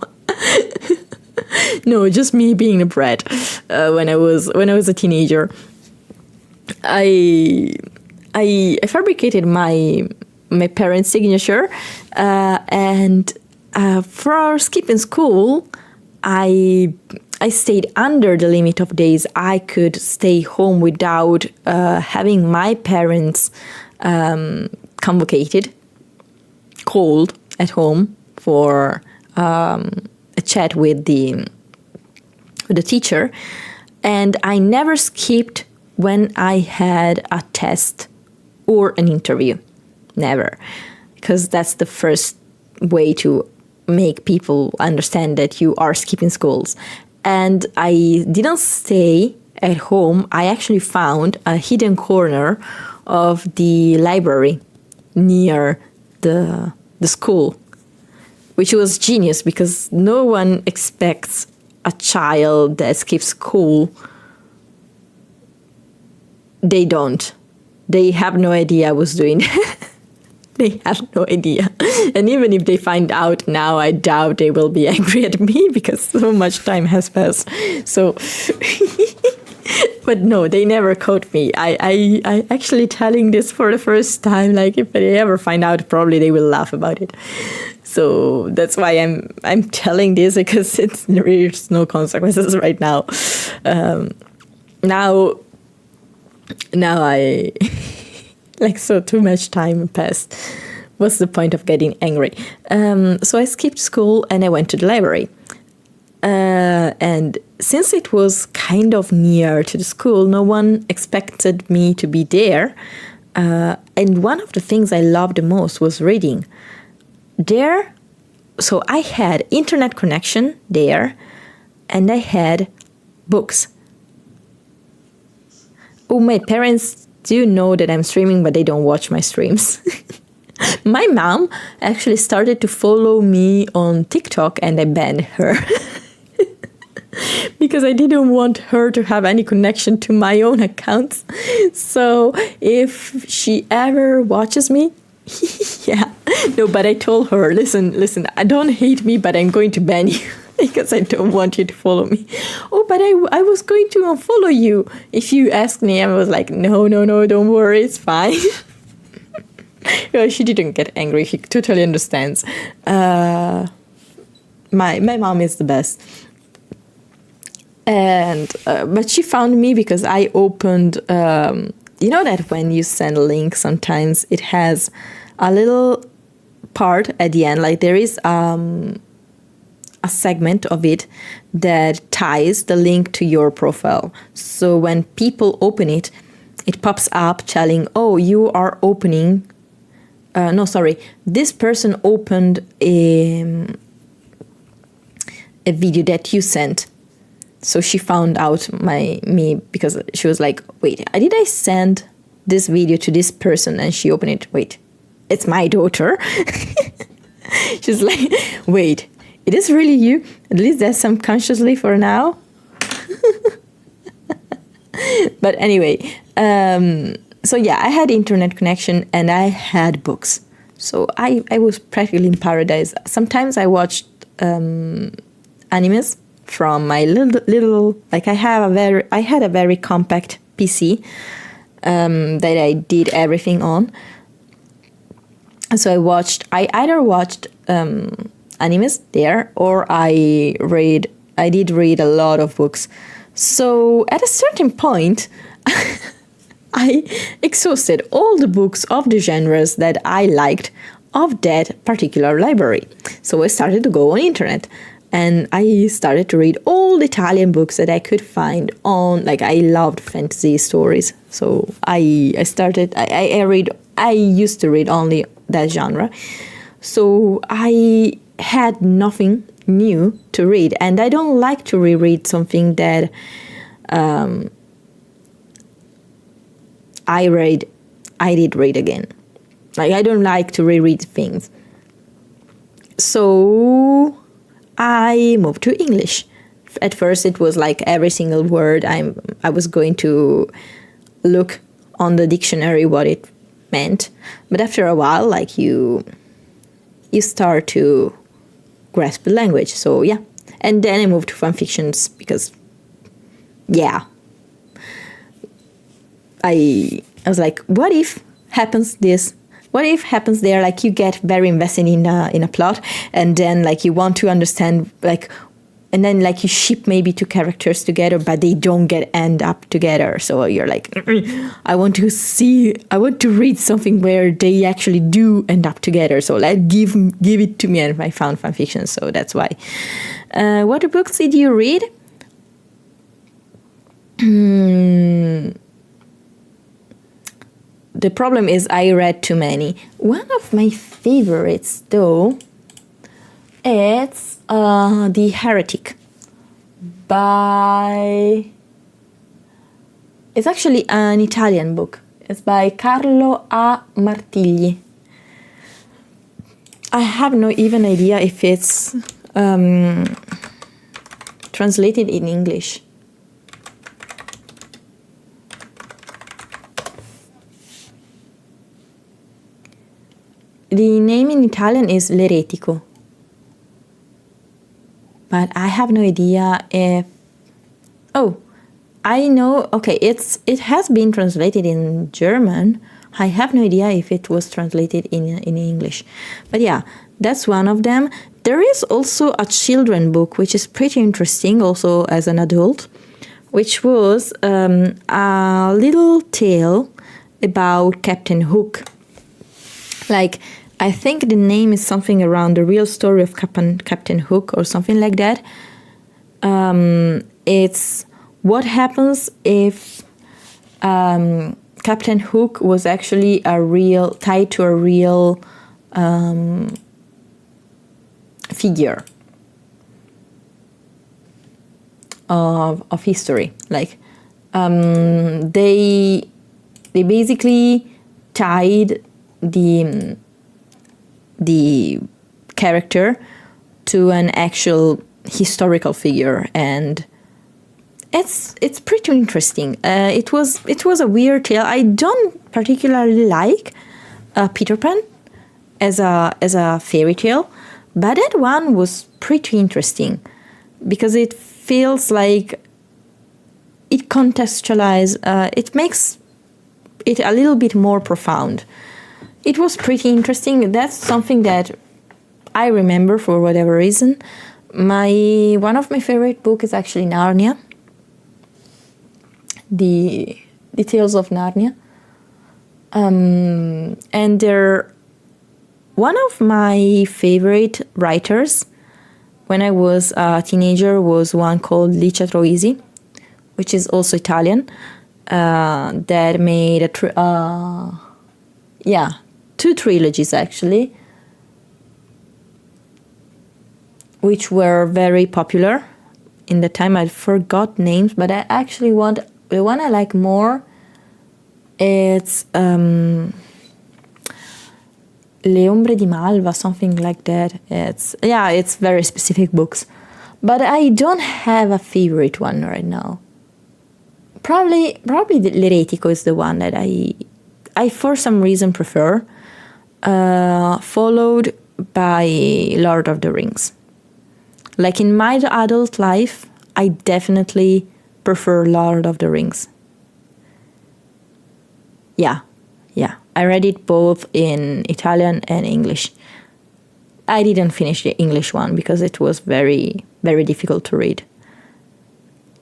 No, just me being a brat. When I was a teenager, I fabricated my parents' signature, and for skipping school, I stayed under the limit of days I could stay home without having my parents called at home for a chat with the teacher. And I never skipped when I had a test or an interview. Never. Because that's the first way to make people understand that you are skipping schools. And I didn't stay at home. I actually found a hidden corner of the library near the school, which was genius because no one expects a child that skips school. They don't. They have no idea I was doing that. They have no idea. And even if they find out now, I doubt they will be angry at me because so much time has passed. So, but no, they never caught me. I actually telling this for the first time. Like if they ever find out, probably they will laugh about it. So that's why I'm telling this because there's no consequences right now. Now I like so too much time passed. What's the point of getting angry? So I skipped school and I went to the library. And since it was kind of near to the school, no one expected me to be there. And one of the things I loved the most was reading. there, so I had internet connection there, and I had books. Oh, my parents do know that I'm streaming, but they don't watch my streams. My mom actually started to follow me on TikTok, and I banned her. Because I didn't want her to have any connection to my own accounts. So if she ever watches me, yeah. No, but I told her, listen, I don't hate me, but I'm going to ban you because I don't want you to follow me. Oh, but I was going to unfollow you. If you ask me, I was like, no, don't worry, it's fine. Well, she didn't get angry. She totally understands. My mom is the best. And but she found me because I opened, you know that when you send a link, sometimes it has a little part at the end, like there is a segment of it that ties the link to your profile. So when people open it, it pops up telling, oh, you are opening, this person opened a video that you sent. So she found out me because she was like, wait, did I send this video to this person? And she opened it. Wait, it's my daughter. She's like, wait, it is really you? At least that's subconsciously for now. But anyway, so yeah, I had internet connection and I had books. So I was practically in paradise. Sometimes I watched animes from my little like I had a very compact PC that I did everything on. And so I either watched animes there, or I did read a lot of books. So at a certain point, I exhausted all the books of the genres that I liked of that particular library. So I started to go on internet. And I started to read all the Italian books that I could find on, like I loved fantasy stories. So I used to read only that genre. So I had nothing new to read. And I don't like to reread something that I did read again. Like I don't like to reread things. So I moved to English. At first, it was like every single word I was going to look on the dictionary what it meant. But after a while, like you start to grasp the language. So yeah, and then I moved to fan fictions because, yeah, I was like, what if happens this? What if happens there, like you get very invested in a plot, and then like you want to understand, like, and then like you ship maybe two characters together, but they don't end up together. So you're like, I want to read something where they actually do end up together. So like give it to me, and I found fan fiction. So that's why. What books did you read? The problem is I read too many. One of my favorites, though, it's The Heretic It's actually an Italian book. It's by Carlo A. Martigli. I have no even idea if it's translated in English. The name in Italian is L'Eretico. But I have no idea if... Oh, I know... Okay, it has been translated in German. I have no idea if it was translated in English. But yeah, that's one of them. There is also a children book, which is pretty interesting, also as an adult, which was a little tale about Captain Hook. Like, I think the name is something around the real story of Captain Hook or something like that. It's what happens if Captain Hook was actually tied to a real figure of history. Like they basically tied the character to an actual historical figure, and it's pretty interesting. It was a weird tale. I don't particularly like Peter Pan as a fairy tale, but that one was pretty interesting because it feels like it contextualizes. It makes it a little bit more profound. It was pretty interesting. That's something that I remember for whatever reason. One of my favorite books is actually Narnia. The Tales of Narnia. And one of my favorite writers when I was a teenager was one called Licia Troisi, which is also Italian, that made two trilogies actually, which were very popular in the time. I forgot names, but I actually want the one I like more. It's Le Ombre di Malva, something like that. It's very specific books, but I don't have a favorite one right now. Probably the L'Eretico is the one that I for some reason prefer, followed by Lord of the Rings. Like in my adult life, I definitely prefer Lord of the Rings. Yeah. I read it both in Italian and English. I didn't finish the English one because it was very, very difficult to read.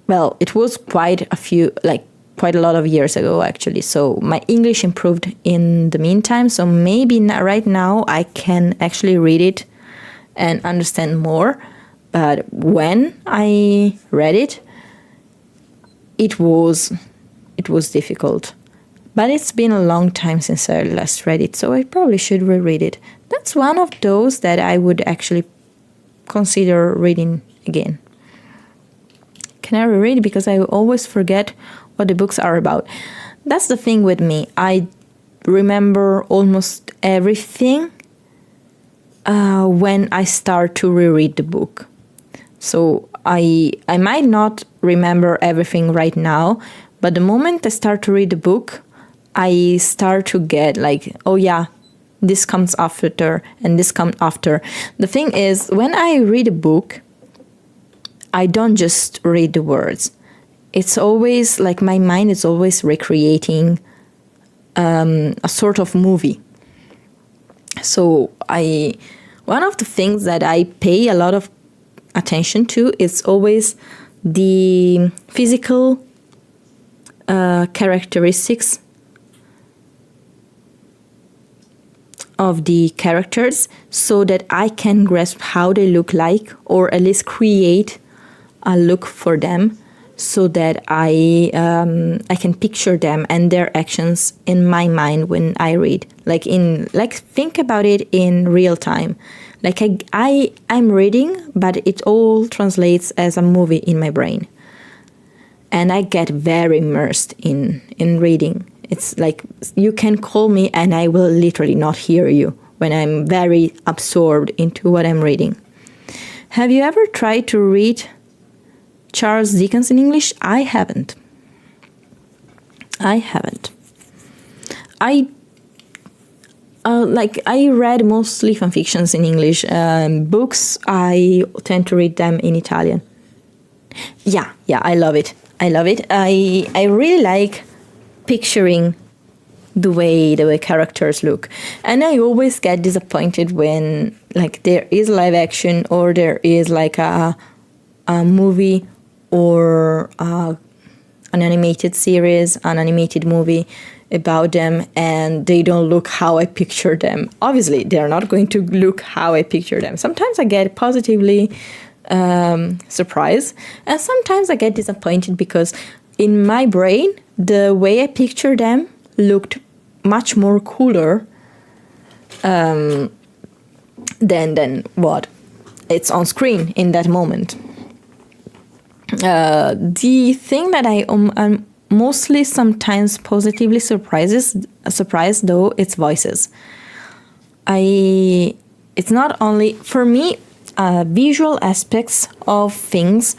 Well, it was quite a lot of years ago, actually. So my English improved in the meantime. So maybe right now I can actually read it and understand more. But when I read it, it was difficult. But it's been a long time since I last read it, so I probably should reread it. That's one of those that I would actually consider reading again. Can I reread? Because I always forget what the books are about. That's the thing with me. I remember almost everything when I start to reread the book. So I might not remember everything right now, but the moment I start to read the book, I start to get like, oh yeah, this comes after and this comes after. The thing is, when I read a book, I don't just read the words. It's always like my mind is always recreating a sort of movie. So one of the things that I pay a lot of attention to is always the physical characteristics of the characters, so that I can grasp how they look like, or at least create a look for them, so that I can picture them and their actions in my mind when I read. Think about it in real time. Like I'm reading, but it all translates as a movie in my brain, and I get very immersed in reading. It's like you can call me and I will literally not hear you when I'm very absorbed into what I'm reading. Have you ever tried to read Charles Dickens in English? I haven't. I read mostly fanfictions in English. Books, I tend to read them in Italian. Yeah, I love it. I really like picturing the way characters look, and I always get disappointed when there is live action, or there is a movie, or an animated series, an animated movie about them, and they don't look how I picture them. Obviously, they're not going to look how I picture them. Sometimes I get positively surprised, and sometimes I get disappointed because in my brain, the way I picture them looked much more cooler than what it's on screen in that moment. The thing that I'm mostly sometimes positively surprised though, it's voices. It's not only for me, visual aspects of things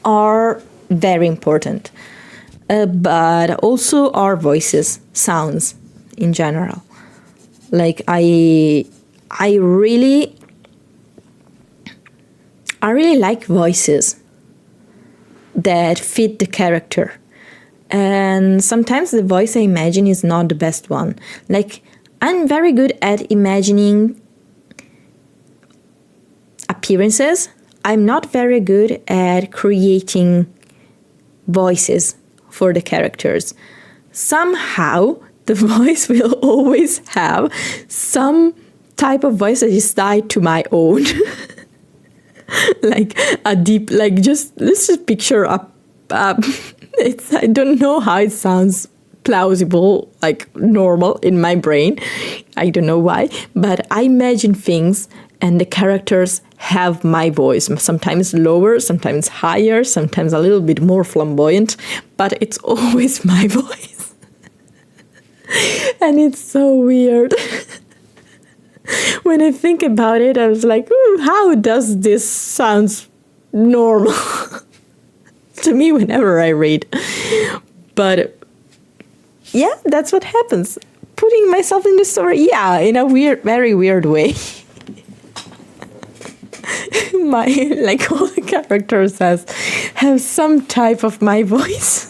are very important, but also our voices, sounds in general. Like I really like voices that fit the character. And sometimes the voice I imagine is not the best one. Like, I'm very good at imagining appearances. I'm not very good at creating voices for the characters. Somehow, the voice will always have some type of voice that is tied to my own. Like a deep, like let's just picture I don't know how it sounds plausible, like normal in my brain. I don't know why, but I imagine things and the characters have my voice, sometimes lower, sometimes higher, sometimes a little bit more flamboyant, but it's always my voice. And it's so weird. When I think about it, I was like, how does this sound normal to me whenever I read? But yeah, that's what happens. Putting myself in the story, yeah, in a very weird way. Like all the characters have some type of my voice.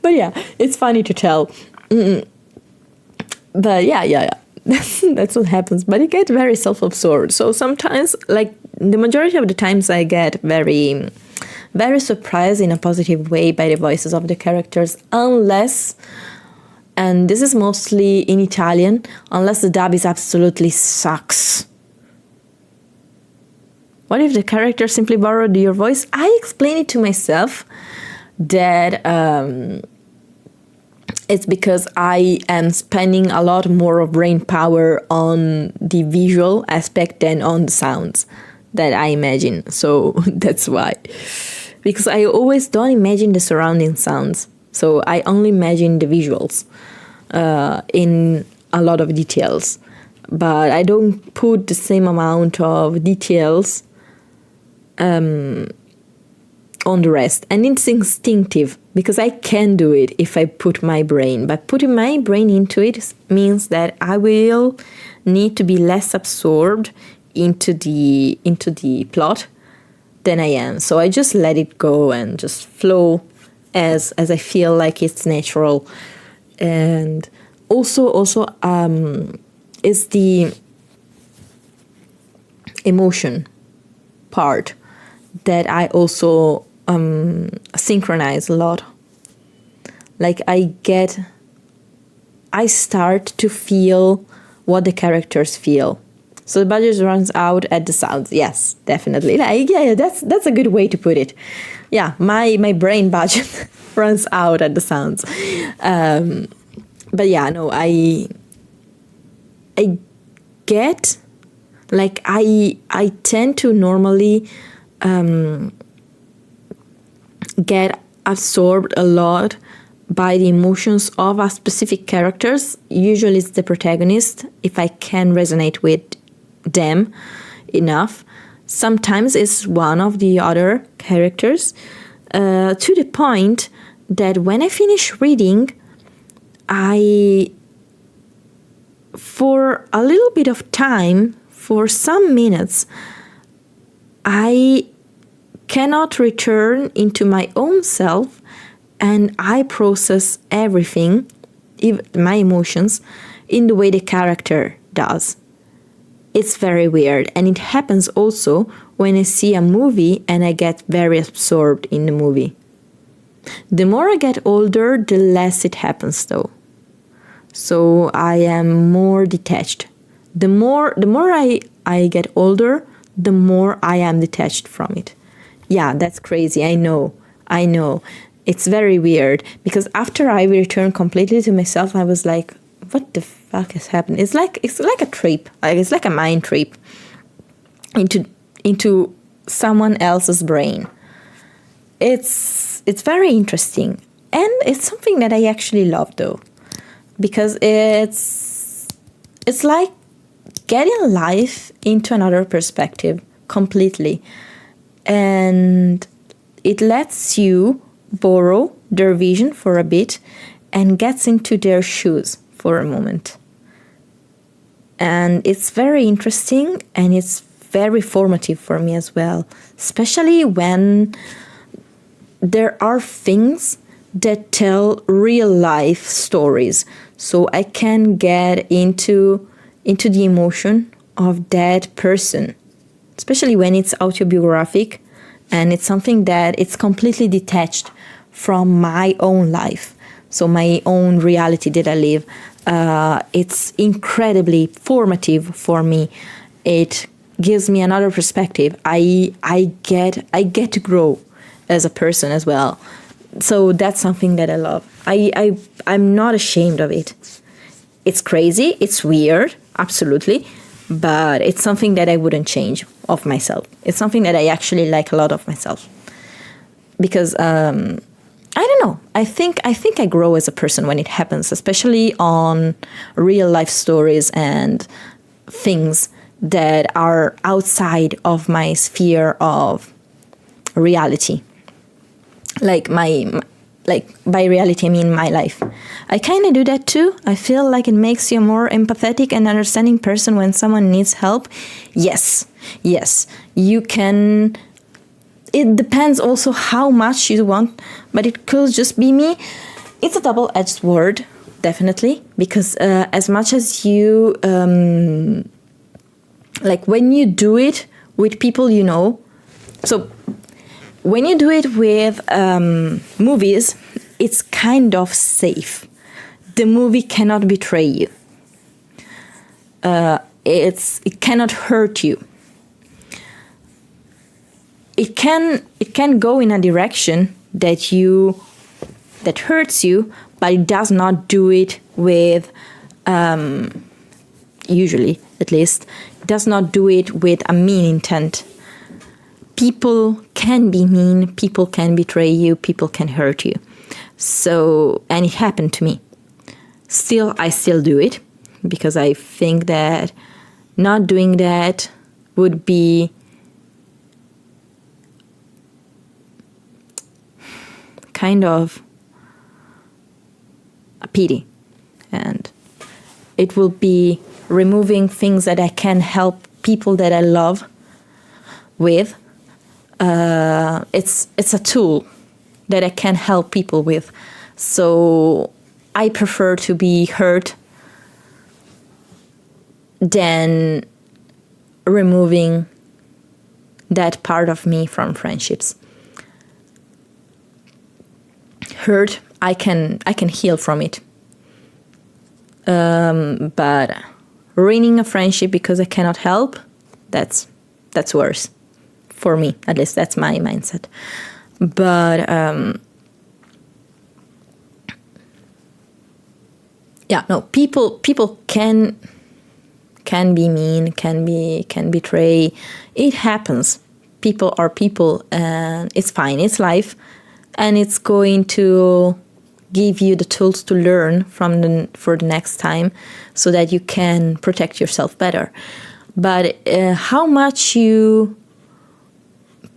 But yeah, it's funny to tell. But yeah. That's what happens. But it gets very self-absorbed. So sometimes, like the majority of the times, I get very, very surprised in a positive way by the voices of the characters, unless, and this is mostly in Italian, unless the dub is absolutely sucks. What if the character simply borrowed your voice? I explain it to myself that it's because I am spending a lot more of brain power on the visual aspect than on the sounds that I imagine. So that's why. Because I always don't imagine the surrounding sounds. So I only imagine the visuals in a lot of details. But I don't put the same amount of details on the rest. And it's instinctive because I can do it if I put my brain. But putting my brain into it means that I will need to be less absorbed into the plot than I am. So I just let it go and just flow as I feel like it's natural. And also is the emotion part that I also synchronize a lot. Like I start to feel what the characters feel. So the budget runs out at the sounds. Yes, definitely. Like, yeah, that's a good way to put it. Yeah, my brain budget runs out at the sounds. But yeah, no, I get, like I tend to normally get absorbed a lot by the emotions of a specific characters. Usually it's the protagonist, if I can resonate with them enough. Sometimes it's one of the other characters, to the point that when I finish reading, for a little bit of time, for some minutes, I cannot return into my own self, and I process everything, even my emotions, in the way the character does. It's very weird, and it happens also when I see a movie and I get very absorbed in the movie. The more I get older, the less it happens though. So I am more detached. The more I get older, the more I am detached from it. Yeah, that's crazy. I know. It's very weird because after I returned completely to myself, I was like, what the fuck has happened? It's like a trip. Like it's like a mind trip. into someone else's brain. It's very interesting, and it's something that I actually love though, because it's like getting life into another perspective completely, and it lets you borrow their vision for a bit and gets into their shoes for a moment. And it's very interesting, and it's very formative for me as well, especially when there are things that tell real life stories. So I can get into the emotion of that person, especially when it's autobiographic and it's something that it's completely detached from my own life. So my own reality that I live. It's incredibly formative for me. It gives me another perspective. I get to grow as a person as well. So that's something that I love. I'm not ashamed of it. It's crazy, it's weird, absolutely, but it's something that I wouldn't change of myself. It's something that I actually like a lot of myself. Because I don't know. I think I grow as a person when it happens, especially on real life stories and things that are outside of my sphere of reality. Like by reality I mean my life. I kind of do that too. I feel like it makes you a more empathetic and understanding person when someone needs help. Yes, you can. It depends also how much you want, but it could just be me. It's a double-edged sword, definitely, because as much as you, like when you do it with people you know, so when you do it with movies, it's kind of safe. The movie cannot betray you. It cannot hurt you. It can go in a direction that hurts you, but it does not do it with, usually at least, it does not do it with a mean intent. People can be mean, people can betray you, people can hurt you. So, and it happened to me. I still do it, because I think that not doing that would be kind of a pity, and it will be removing things that I can help people that I love with. It's a tool that I can help people with, so I prefer to be hurt than removing that part of me from friendships. Hurt, I can heal from it. But ruining a friendship because I cannot help, that's worse. For me, at least that's my mindset. But people can be mean, can betray. It happens. People are people, and it's fine. It's life. And it's going to give you the tools to learn for the next time, so that you can protect yourself better. But how much you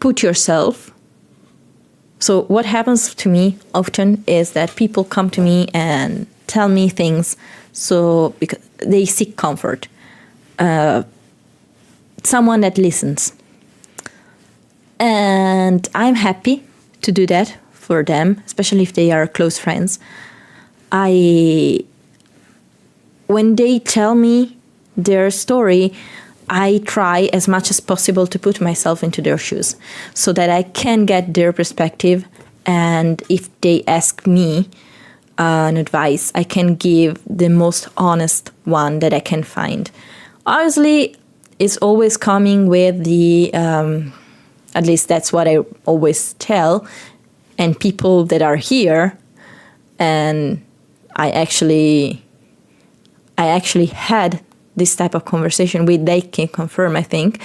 put yourself. So what happens to me often is that people come to me and tell me things, so because they seek comfort. Someone that listens. And I'm happy to do that for them, especially if they are close friends. When they tell me their story, I try as much as possible to put myself into their shoes, so that I can get their perspective, and if they ask me an advice, I can give the most honest one that I can find. Obviously, it's always coming with the, at least that's what I always tell, and people that are here, and I actually had this type of conversation with, they can confirm, I think.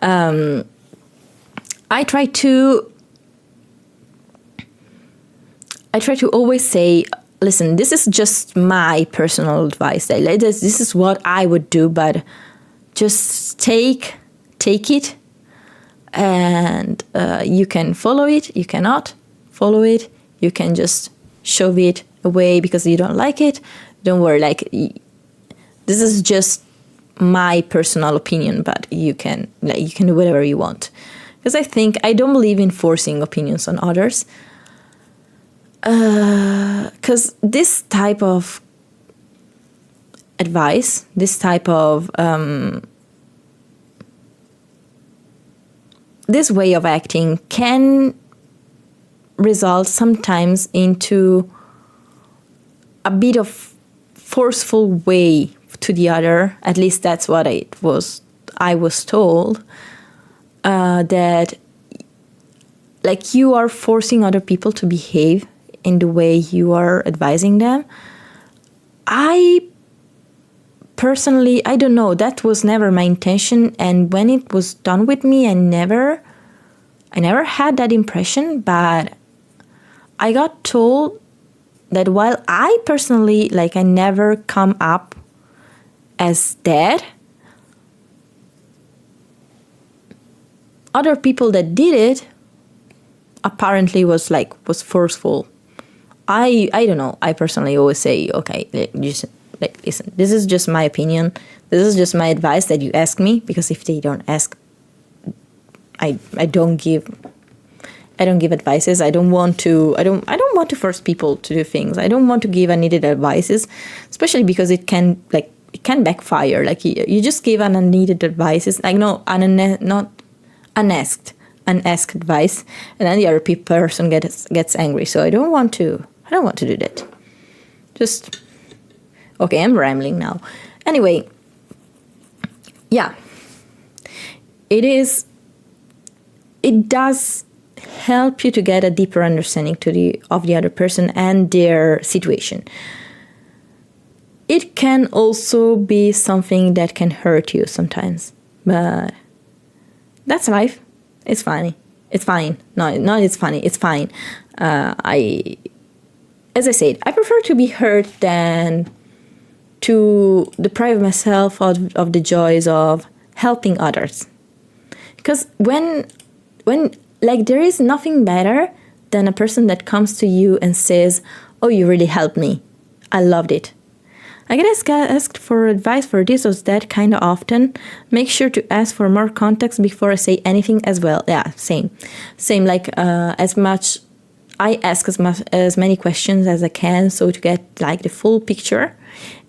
I try to always say, listen, this is just my personal advice. This is what I would do, but just take it, and you can follow it, you cannot follow it, you can just shove it away because you don't like it. Don't worry, like, this is just my personal opinion, but you can do whatever you want. Because I don't believe in forcing opinions on others. Because this type of advice, this type of this way of acting can result sometimes into a bit of forceful way to the other. At least that's what I was told, that like you are forcing other people to behave in the way you are advising them. I personally, I don't know, that was never my intention, and when it was done with me, I never had that impression, but I got told that while I personally, like, I never come up as that, other people that did it apparently was forceful. I don't know. I personally always say, okay, listen, this is just my opinion. This is just my advice that you ask me, because if they don't ask, I don't give advices. I don't want to force people to do things. I don't want to give unneeded advices, especially because it can backfire. Like you just give an unneeded advices, like not unasked advice, and then the other person gets angry. So I don't want to do that. Just okay, I'm rambling now. Anyway, yeah. It does help you to get a deeper understanding of the other person and their situation. It can also be something that can hurt you sometimes, but that's life. It's funny. It's fine. No, it's funny. It's fine. As I said, I prefer to be hurt than to deprive myself of the joys of helping others. Because when like, there is nothing better than a person that comes to you and says, oh, you really helped me. I loved it. I get asked for advice for this or that kind of often. Make sure to ask for more context before I say anything as well. Yeah, same. Like, I ask as many questions as I can, so to get like the full picture.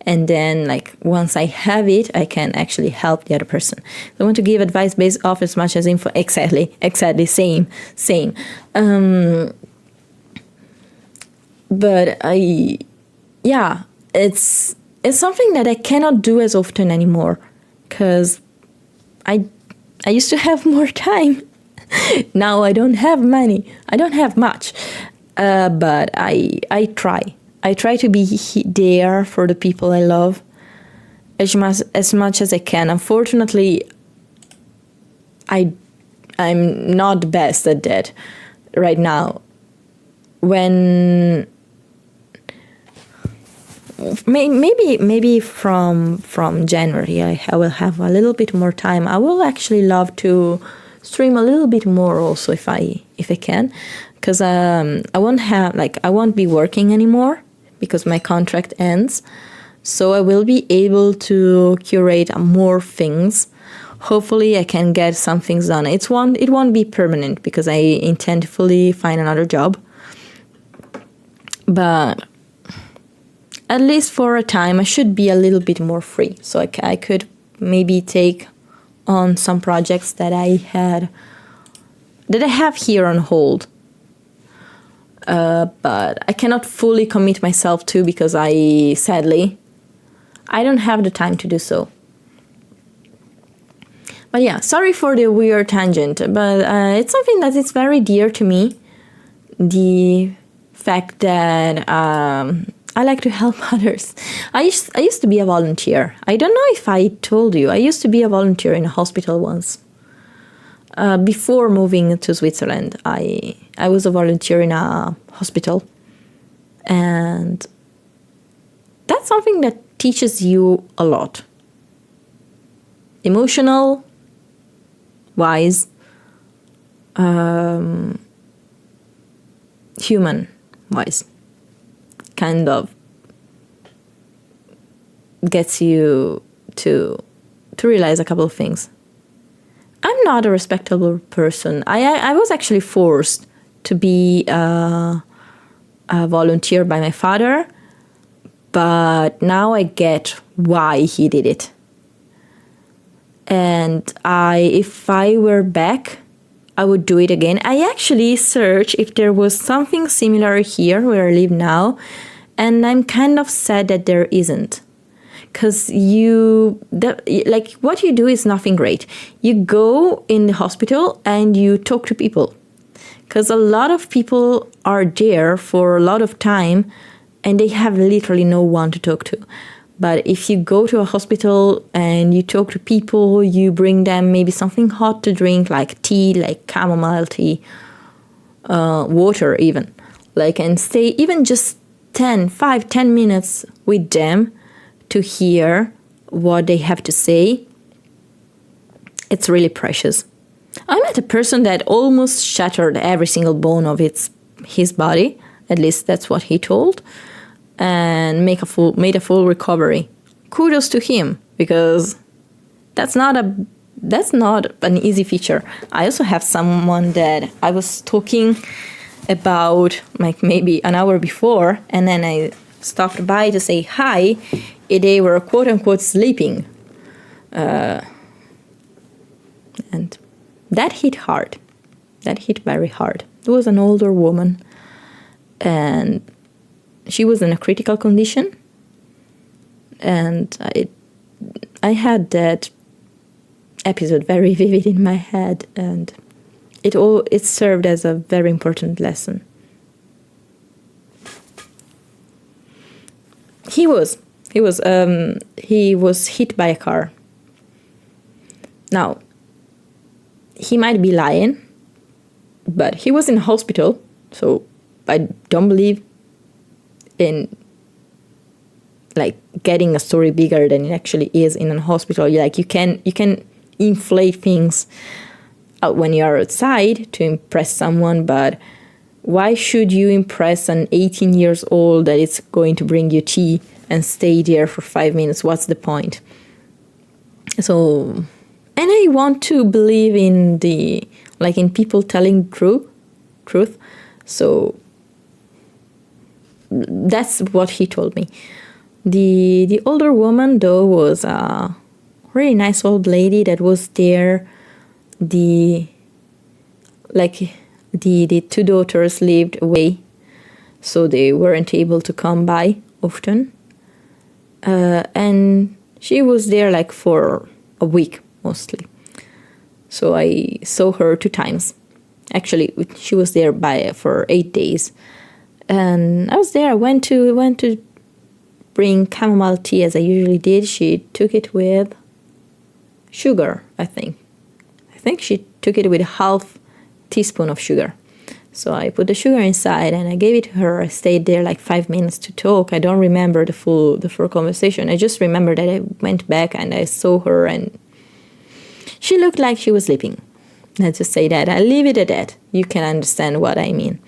And then, like, once I have it, I can actually help the other person. I want to give advice based off as much as info. Exactly, same. But it's something that I cannot do as often anymore, because I used to have more time. Now I don't have money. I don't have much, but I try. I try to be there for the people I love as much as I can. Unfortunately, I'm not the best at that right now. When maybe from January I will have a little bit more time. I will actually love to stream a little bit more also if I can, because I won't be working anymore because my contract ends. So I will be able to curate more things. Hopefully I can get some things done. It won't be permanent because I intend to fully find another job. But at least for a time I should be a little bit more free. So I could maybe take on some projects that I have here on hold. But I cannot fully commit myself to, because sadly, I don't have the time to do so. But yeah, sorry for the weird tangent, but it's something that is very dear to me. The fact that I like to help others. I used to be a volunteer. I don't know if I told you. I used to be a volunteer in a hospital once. Before moving to Switzerland, I was a volunteer in a hospital, and that's something that teaches you a lot. Emotional wise, human wise, kind of gets you to realize a couple of things. I'm not a respectable person. I was actually forced to be a volunteer by my father, but now I get why he did it. And if I were back, I would do it again. I actually searched if there was something similar here where I live now, and I'm kind of sad that there isn't. Because what you do is nothing great. You go in the hospital and you talk to people. Because a lot of people are there for a lot of time and they have literally no one to talk to. But if you go to a hospital and you talk to people, you bring them maybe something hot to drink, like tea, like chamomile tea, water even. And stay even just 10 minutes with them to hear what they have to say. It's really precious. I met a person that almost shattered every single bone of his body. At least that's what he told. And made a full recovery. Kudos to him, because that's not an easy feature. I also have someone that I was talking about maybe an hour before, and then I stopped by to say hi. They were quote unquote sleeping, and that hit hard. That hit very hard. It was an older woman, and she was in a critical condition, and I had that episode very vivid in my head, and it served as a very important lesson. He was hit by a car. Now, he might be lying, but he was in a hospital, so I don't believe in getting a story bigger than it actually is in a hospital. You can inflate things out when you are outside to impress someone, but why should you impress an 18 years old that it's going to bring you tea and stay there for 5 minutes? What's the point? So, and I want to believe in in people telling truth. So that's what he told me. The older woman, though, was a really nice old lady that was there. The two daughters lived away, so they weren't able to come by often. And she was there for a week mostly. So I saw her 2 times. Actually, she was there for 8 days. And I was there. I went to bring chamomile tea as I usually did. She took it with sugar, I think. I think she took it with a half teaspoon of sugar. So I put the sugar inside and I gave it to her. I stayed there 5 minutes to talk. I don't remember the full conversation. I just remember that I went back and I saw her and she looked like she was sleeping. Let's just say that. I leave it at that. You can understand what I mean.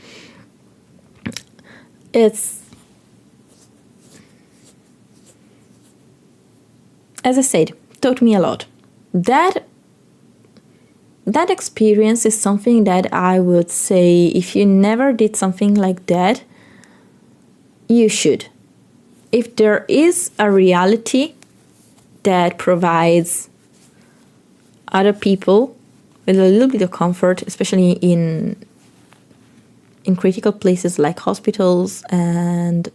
It's, as I said, taught me a lot. That experience is something that I would say, if you never did something like that, you should. If there is a reality that provides other people with a little bit of comfort, especially in critical places like hospitals and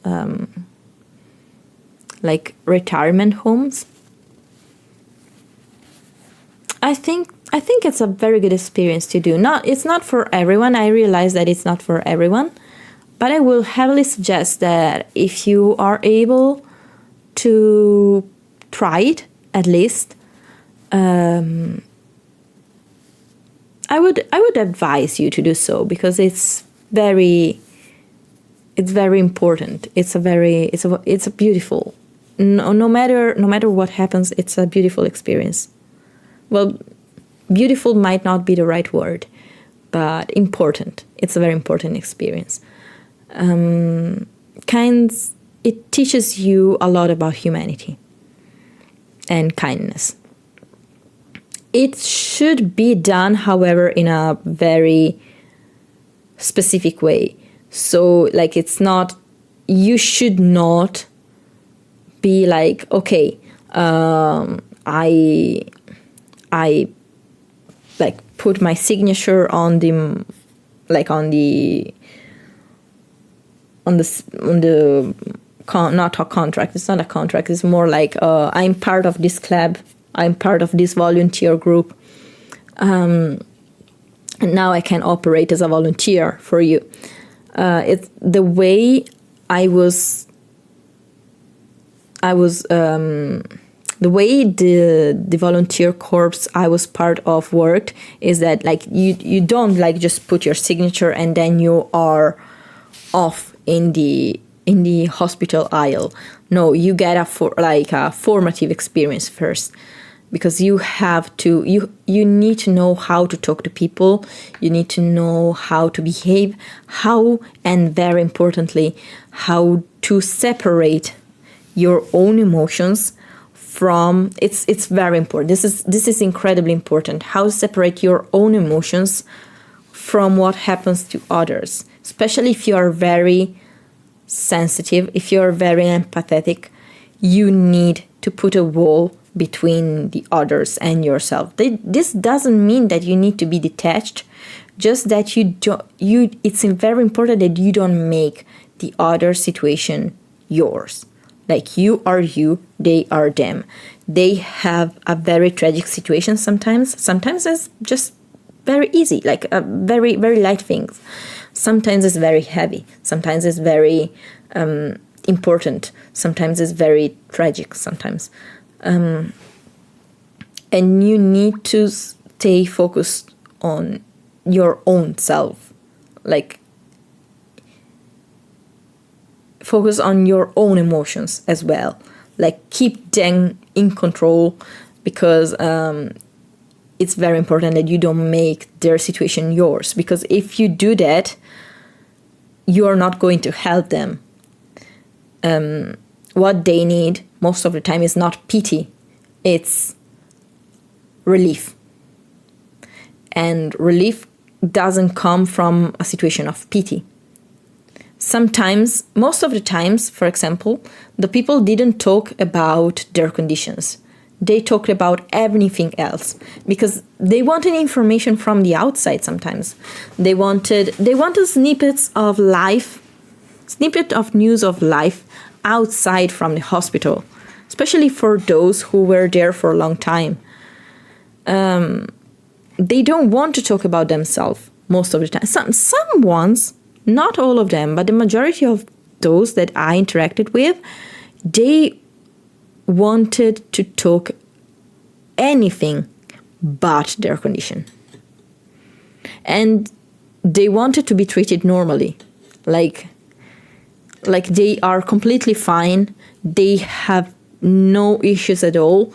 retirement homes, I think it's a very good experience to do. It's not for everyone. I realize that it's not for everyone, but I will heavily suggest that if you are able to try it, at least, I would advise you to do so, because it's very important. It's a beautiful, no matter what happens, it's a beautiful experience. Well, beautiful might not be the right word, but important. It's a very important experience. It teaches you a lot about humanity and kindness. It should be done, however, in a very specific way. So, like, it's not, you should not be like, okay, I like put my signature on the not a contract. It's not a contract. It's more like I'm part of this club. I'm part of this volunteer group. And now I can operate as a volunteer for you. It's the way the way the volunteer corps I was part of worked is that, like, you don't like just put your signature and then you are off in the hospital aisle. No, you get a formative experience first, because you have to you need to know how to talk to people. You need to know how to behave, and very importantly, how to separate your own emotions from it's very important. This is incredibly important. How to separate your own emotions from what happens to others, especially if you are very sensitive, if you are very empathetic. You need to put a wall between the others and yourself. This doesn't mean that you need to be detached, just that it's very important that you don't make the other situation yours. Like, you are you, they are them. They have a very tragic situation sometimes. Sometimes it's just very easy, like a very, very light things. Sometimes it's very heavy. Sometimes it's very important. Sometimes it's very tragic. Sometimes. And you need to stay focused on your own self. Like, focus on your own emotions as well. Like, keep them in control, because it's very important that you don't make their situation yours. Because if you do that, you are not going to help them. What they need most of the time is not pity, it's relief. And relief doesn't come from a situation of pity. Sometimes, most of the times, for example, the people didn't talk about their conditions. They talked about everything else, because they wanted information from the outside sometimes. They wanted snippets of news of life outside from the hospital, especially for those who were there for a long time. They don't want to talk about themselves most of the time. Some ones, not all of them, but the majority of those that I interacted with, they wanted to talk anything but their condition. And they wanted to be treated normally. Like they are completely fine. They have no issues at all.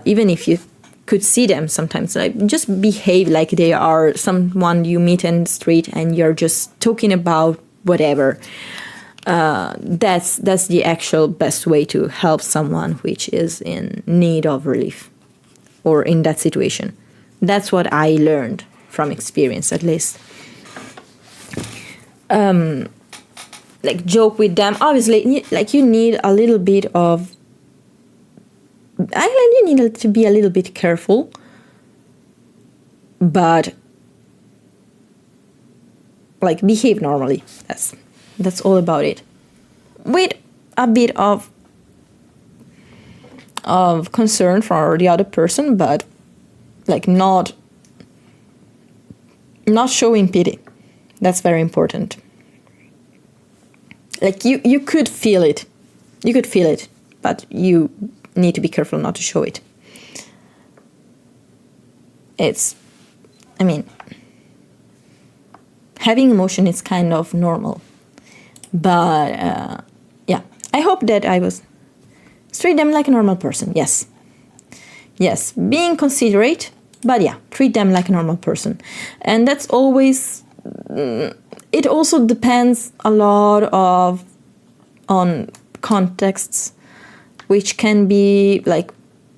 Even if you could see them sometimes, like, just behave like they are someone you meet in the street and you're just talking about whatever. That's the actual best way to help someone which is in need of relief or in that situation. That's what I learned from experience, at least. Like, joke with them. Obviously, like, you need a little bit of... you need to be a little bit careful. But, like, behave normally. That's all about it. With a bit of concern for the other person, but, like, not showing pity. That's very important. Like, you could feel it. You could feel it, but you need to be careful not to show it. I mean, having emotion is kind of normal. But yeah, I hope that I was treat them like a normal person. Yes, being considerate, but yeah, treat them like a normal person. And that's always, it also depends a lot on contexts, which can be like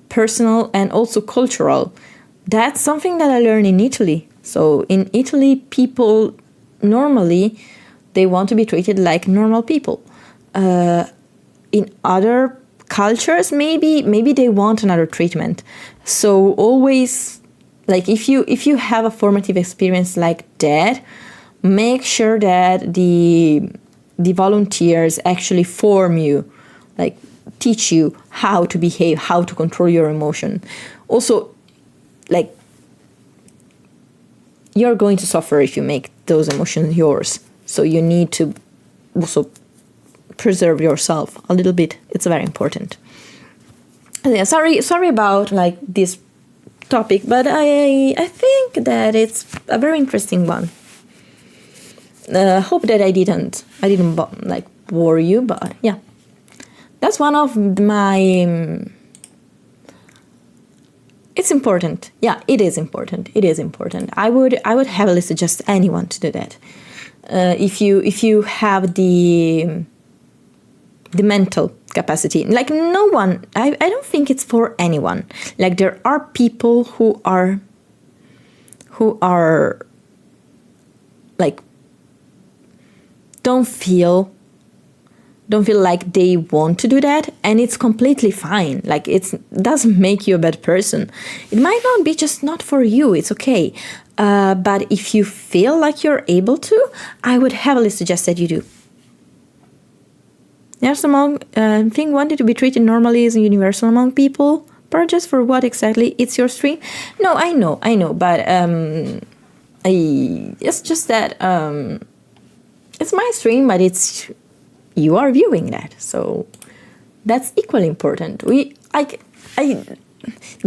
personal and also cultural. That's something that I learned in Italy. So in Italy, people normally, they want to be treated like normal people. In other cultures, maybe they want another treatment. So always, like if you have a formative experience like that, make sure that the volunteers actually form you, like teach you how to behave, how to control your emotion. Also, like, you're going to suffer if you make those emotions yours. So you need to also preserve yourself a little bit. It's very important. Yeah, sorry about like this topic, but I think that it's a very interesting one. Hope that I didn't like bore you, but yeah, that's one of my. It's important. Yeah, it is important. It is important. I would heavily suggest anyone to do that. If you have the mental capacity, like no one, I don't think it's for anyone. Like there are people who are like don't feel like they want to do that, and it's completely fine. Like it doesn't make you a bad person. It might not be just not for you. It's okay. But if you feel like you're able to, I would heavily suggest that you do. There's among thing wanting to be treated normally is universal among people. But just for what exactly? It's your stream. No, I know, but it's just that it's my stream, but it's you are viewing that, so that's equally important. The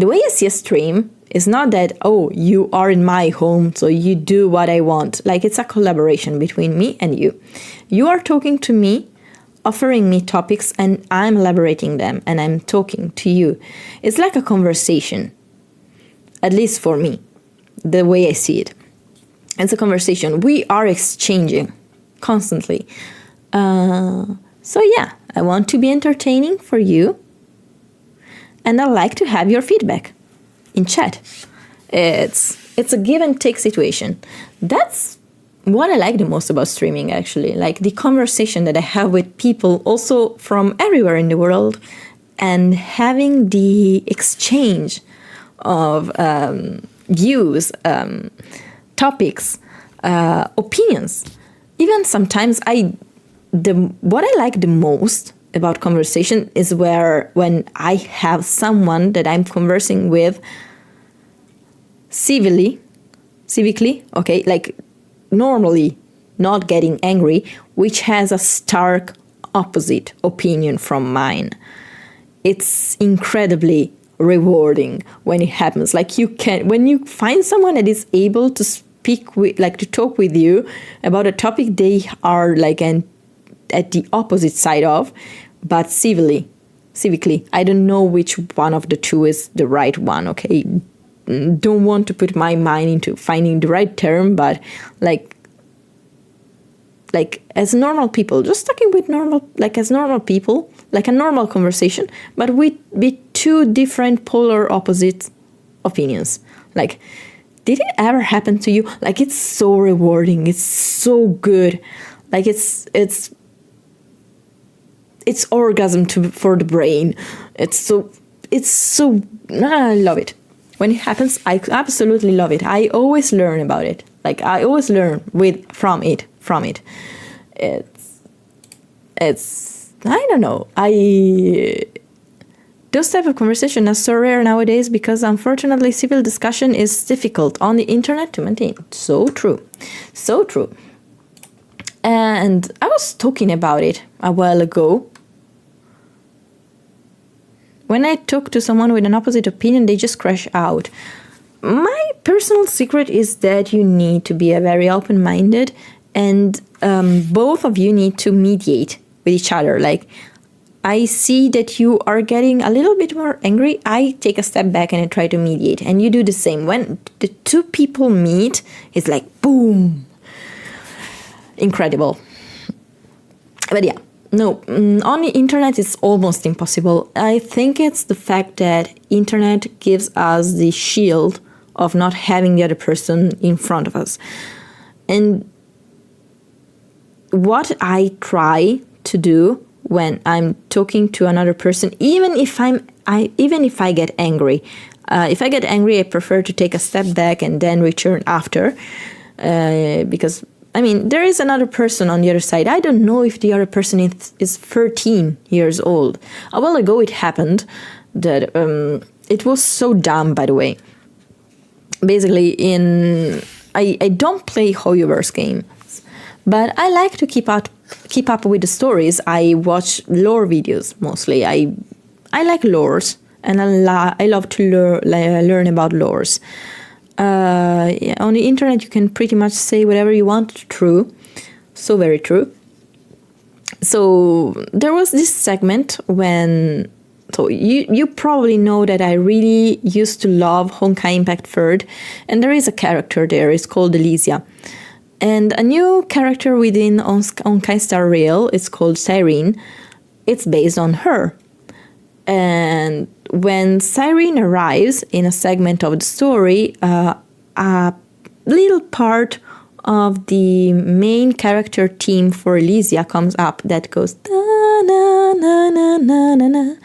way I see a stream is not that, oh, you are in my home, so you do what I want. Like it's a collaboration between me and you. You are talking to me, offering me topics, and I'm elaborating them, and I'm talking to you. It's like a conversation, at least for me, the way I see it. It's a conversation. We are exchanging constantly. So yeah, I want to be entertaining for you, and I like to have your feedback in chat. It's a give and take situation. That's what I like the most about streaming, actually. Like the conversation that I have with people also from everywhere in the world, and having the exchange of views, topics, opinions. Even sometimes what I like the most about conversation is when I have someone that I'm conversing with civically, okay, like normally not getting angry, which has a stark opposite opinion from mine. It's incredibly rewarding when it happens. Like when you find someone that is able to speak with, like to talk with you about a topic they are like at the opposite side of, but civically. I don't know which one of the two is the right one, okay? Don't want to put my mind into finding the right term, but like as normal people, just talking with as normal people, like a normal conversation, but with two different polar opposite opinions. Like, did it ever happen to you? Like, it's so rewarding. It's so good. Like, it's orgasm for the brain. It's so I love it. When it happens, I absolutely love it. I always learn about it. Like I always learn from it. It's I don't know. Those type of conversation are so rare nowadays because unfortunately civil discussion is difficult on the internet to maintain. So true. And I was talking about it a while ago. When I talk to someone with an opposite opinion, they just crash out. my personal secret is that you need to be a very open-minded, and both of you need to mediate with each other. Like, I see that you are getting a little bit more angry, I take a step back and I try to mediate, and you do the same. When the two people meet, it's like boom, incredible. But yeah, no, on the internet it's almost impossible. I think it's the fact that internet gives us the shield of not having the other person in front of us. And what I try to do when I'm talking to another person, even if I get angry, if I get angry, I prefer to take a step back and then return after, because I mean, there is another person on the other side. I don't know if the other person is 13 years old. A while ago it happened that it was so dumb, by the way. Basically, I don't play Hoyoverse games, but I like to keep up with the stories. I watch lore videos mostly. I like lores, and I love to learn about lores. Yeah, on the internet you can pretty much say whatever you want. True, so very true. So there was this segment when, so you probably know that I really used to love Honkai Impact 3rd, and there is a character there, it's called Elysia. And a new character within Honkai Star Rail is called Cyrene. It's based on her. And when Cyrene arrives in a segment of the story, a little part of the main character theme for Elysia comes up that goes na na na na na na na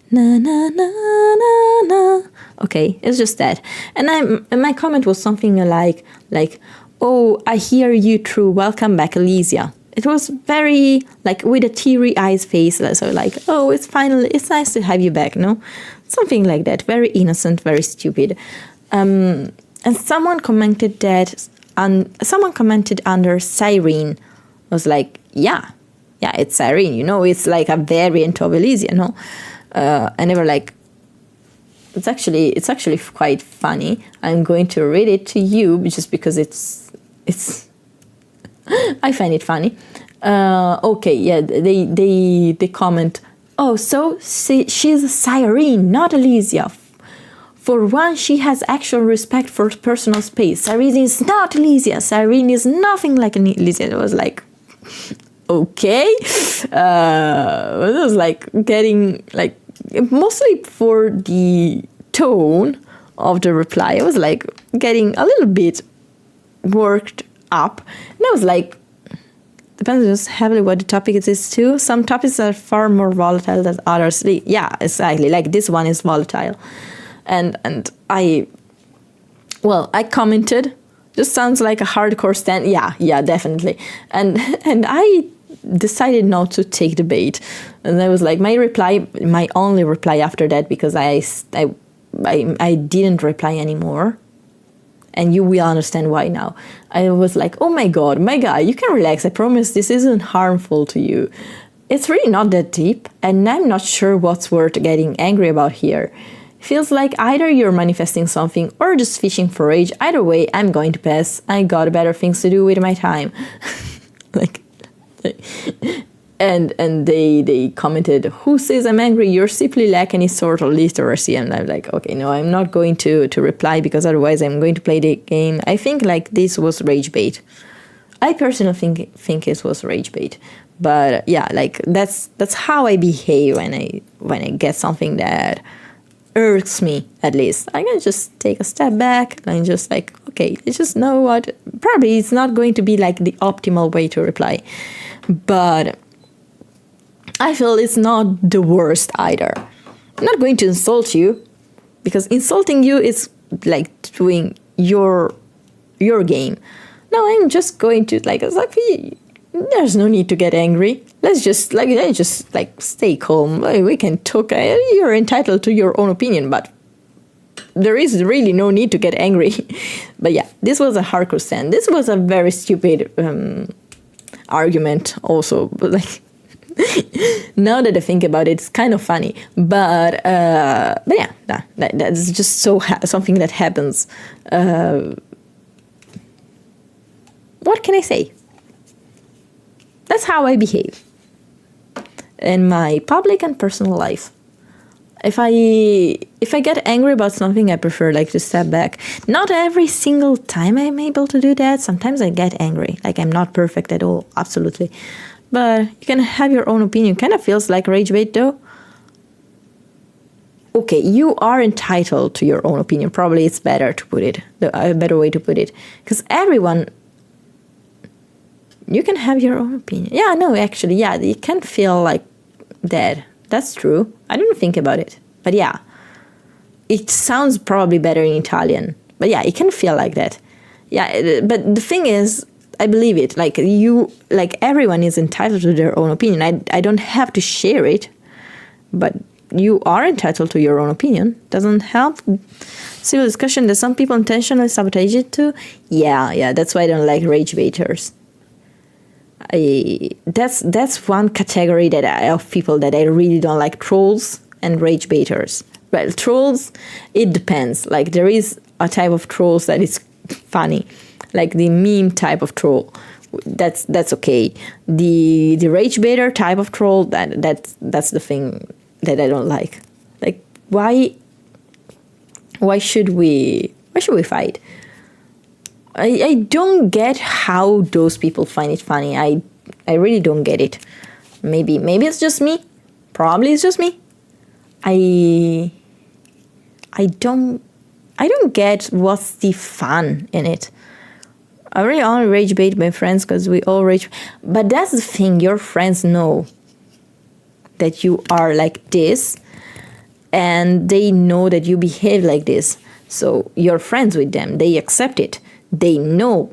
na na na na na. Okay, it's just that. And my comment was something like, "Oh, I hear you through. Welcome back, Elysia." It was very, like, with a teary eyes face, so like, "Oh, it's nice to have you back," no? Something like that, very innocent, very stupid. And someone commented under Cyrene, was like, yeah, it's Cyrene, it's like a variant of Elysia, no? And they were like, it's actually quite funny. I'm going to read it to you just because it's I find it funny. Okay, yeah, they comment, "Oh, so she's a Cyrene, not Elysia. For one, she has actual respect for personal space. Cyrene is not Elysia. Cyrene is nothing like an Elysia." It was like, okay. It was like getting, like, mostly for the tone of the reply, I was like getting a little bit worked up. And I was like, depends just heavily what the topic is too. Some topics are far more volatile than others. Yeah, exactly. Like this one is volatile. And I commented, just sounds like a hardcore stand. Yeah, definitely. And I decided not to take the bait. And that was like my only reply after that, because I didn't reply anymore. And you will understand why now. I was like, "Oh my god, my guy, you can relax. I promise this isn't harmful to you. It's really not that deep, and I'm not sure what's worth getting angry about here. Feels like either you're manifesting something or just fishing for rage. Either way, I'm going to pass. I got better things to do with my time." And they commented, "Who says I'm angry? You're simply lack any sort of literacy." And I'm like, okay, no, I'm not going to reply, because otherwise I'm going to play the game. I think like this was rage bait. I personally think it was rage bait. But yeah, like that's how I behave when I get something that irks me, at least. I can just take a step back and just like, okay, you just know what, probably it's not going to be like the optimal way to reply. But I feel it's not the worst either. I'm not going to insult you, because insulting you is like doing your game. No, I'm just going to like, it's like, there's no need to get angry. Let's just stay calm. We can talk. You're entitled to your own opinion, but there is really no need to get angry. But yeah, this was a hardcore stand. This was a very stupid argument also, but like, Now that I think about it, it's kind of funny. But yeah, that's just something that happens. What can I say? That's how I behave in my public and personal life. If I get angry about something, I prefer like to step back. Not every single time I'm able to do that. Sometimes I get angry. Like I'm not perfect at all, absolutely. But you can have your own opinion. Kind of feels like rage bait though. Okay, you are entitled to your own opinion. Probably it's better to put it, a better way to put it. Because everyone, you can have your own opinion. Yeah, no, actually, yeah, it can feel like that. That's true. I didn't think about it. But yeah, it sounds probably better in Italian. But yeah, it can feel like that. Yeah, but the thing is, I believe it. Like everyone is entitled to their own opinion. I don't have to share it, but you are entitled to your own opinion. Doesn't help. Civil discussion that some people intentionally sabotage it too. Yeah, that's why I don't like rage baiters. That's one category of people that I really don't like: trolls and rage baiters. Well, trolls, it depends. Like there is a type of trolls that is funny, like the meme type of troll. That's okay. The rage baiter type of troll, that's the thing that I don't like. Like why should we fight? I don't get how those people find it funny. I really don't get it. Maybe it's just me. Probably it's just me. I don't get what's the fun in it. I really only rage bait my friends because we all rage. But that's the thing. Your friends know that you are like this, and they know that you behave like this. So you're friends with them. They accept it. They know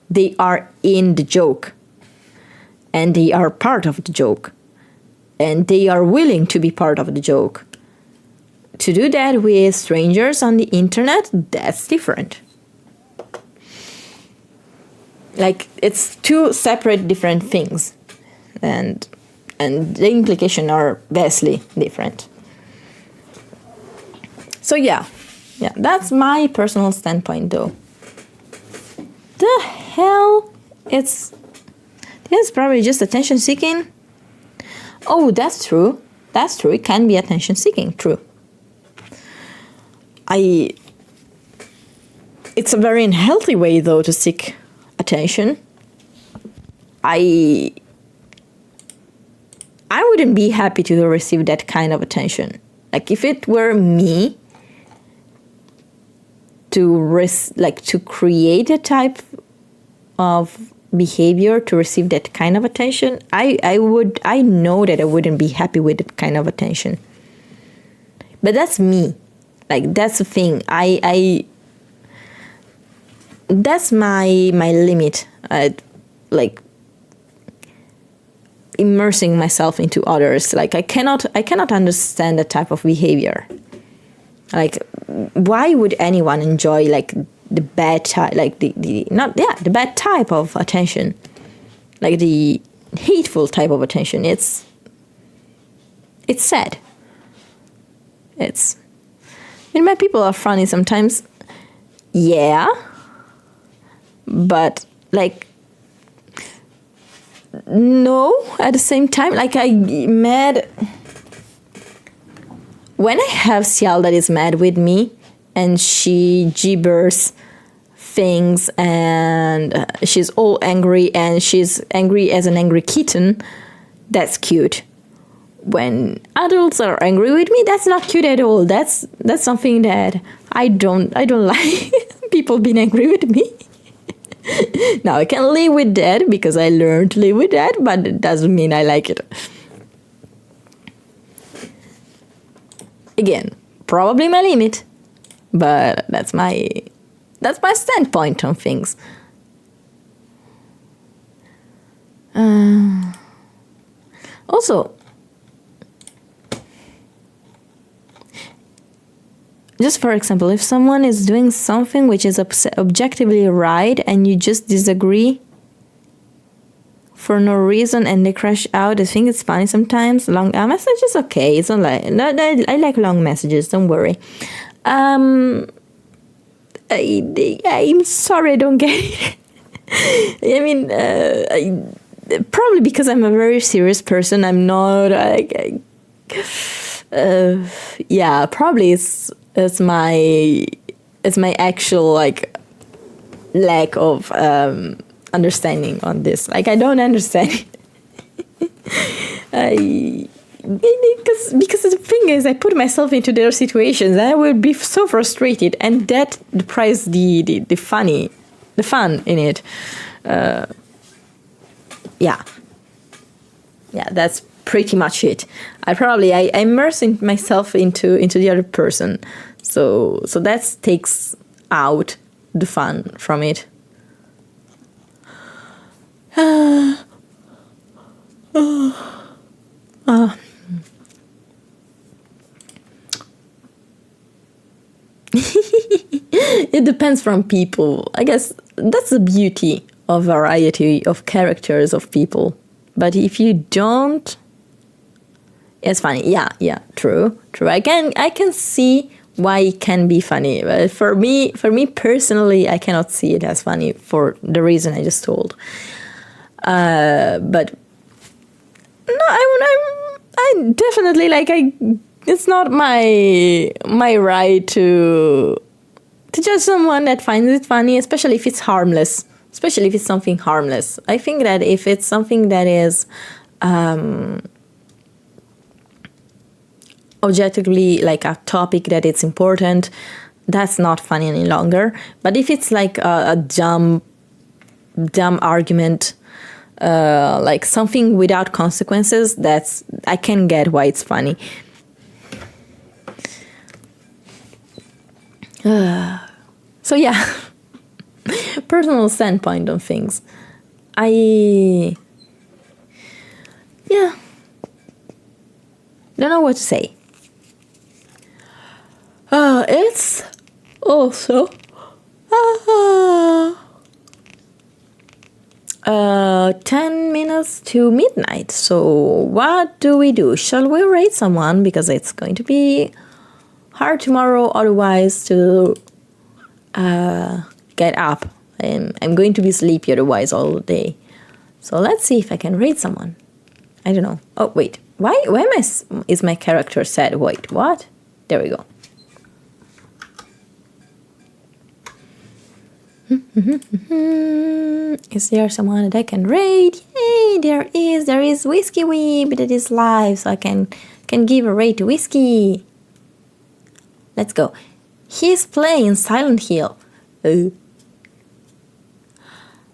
they are in the joke, and they are part of the joke, and they are willing to be part of the joke. To do that with strangers on the internet, that's different. Like it's two separate different things, and the implications are vastly different. So yeah, that's my personal standpoint though. The hell? It's probably just attention seeking. Oh, that's true. It can be attention seeking. True. It's a very unhealthy way though to seek attention. I wouldn't be happy to receive that kind of attention. Like if it were me to create a type of behavior to receive that kind of attention, I know that I wouldn't be happy with that kind of attention. But that's me. Like that's the thing. That's my limit. Like immersing myself into others. Like I cannot understand that type of behavior. Like why would anyone enjoy like the bad type, like the bad type of attention, like the hateful type of attention? It's sad. My people are funny sometimes, yeah, but like no, at the same time, like I'm mad when I have Ciel that is mad with me and she gibbers things and she's all angry and she's angry as an angry kitten. That's cute. When adults are angry with me, that's not cute at all. That's something that I don't like. People being angry with me. Now I can live with that because I learned to live with that, but it doesn't mean I like it. Again, probably my limit, but that's my standpoint on things. Also, just for example, if someone is doing something which is objectively right and you just disagree for no reason and they crash out. I think it's funny sometimes. Long messages, okay. It's not like I like long messages. Don't worry. I'm sorry, I don't get it. I mean, probably because I'm a very serious person. I'm not like. Yeah, probably it's my actual like lack of understanding on this. Like I don't understand. Because the thing is, I put myself into their situations, and I would be so frustrated, and that deprives the fun in it. Yeah, that's pretty much it. I immerse myself into the other person, so that takes out the fun from it. It depends from people. I guess that's the beauty of variety of characters of people. But if you don't, it's funny. Yeah, true. I can see why it can be funny, but for me personally, I cannot see it as funny for the reason I just told. But no, I definitely like it's not my right to judge someone that finds it funny, especially if it's harmless. Especially if it's something harmless. I think that if it's something that is objectively like a topic that it's important, that's not funny any longer. But if it's like a dumb argument, like something without consequences, I can get why it's funny. So yeah, personal standpoint on things. Don't know what to say. It's also 10 minutes to midnight. So what do we do? Shall we raid someone? Because it's going to be hard tomorrow otherwise to get up. I'm going to be sleepy otherwise all day. So let's see if I can raid someone. I don't know. Oh, wait. Why is my character sad? Wait, what? There we go. Is there someone that I can raid? Yay, there is. There is Whiskey Weeb that is live, so I can give a raid to Whiskey. Let's go. He's playing Silent Hill.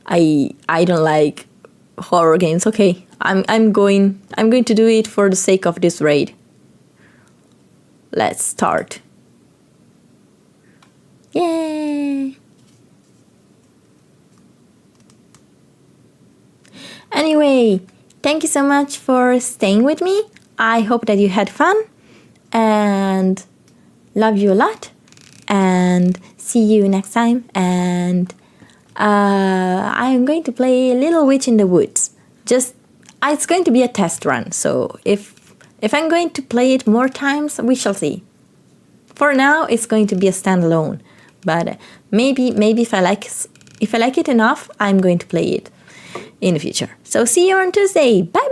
I don't like horror games. Okay, I'm going to do it for the sake of this raid. Let's start. Yay! Anyway, thank you so much for staying with me. I hope that you had fun and love you a lot. And see you next time. And I'm going to play Little Witch in the Woods. It's going to be a test run. So if I'm going to play it more times, we shall see. For now, it's going to be a standalone. But maybe if I like it enough, I'm going to play it in the future. So see you on Tuesday. Bye.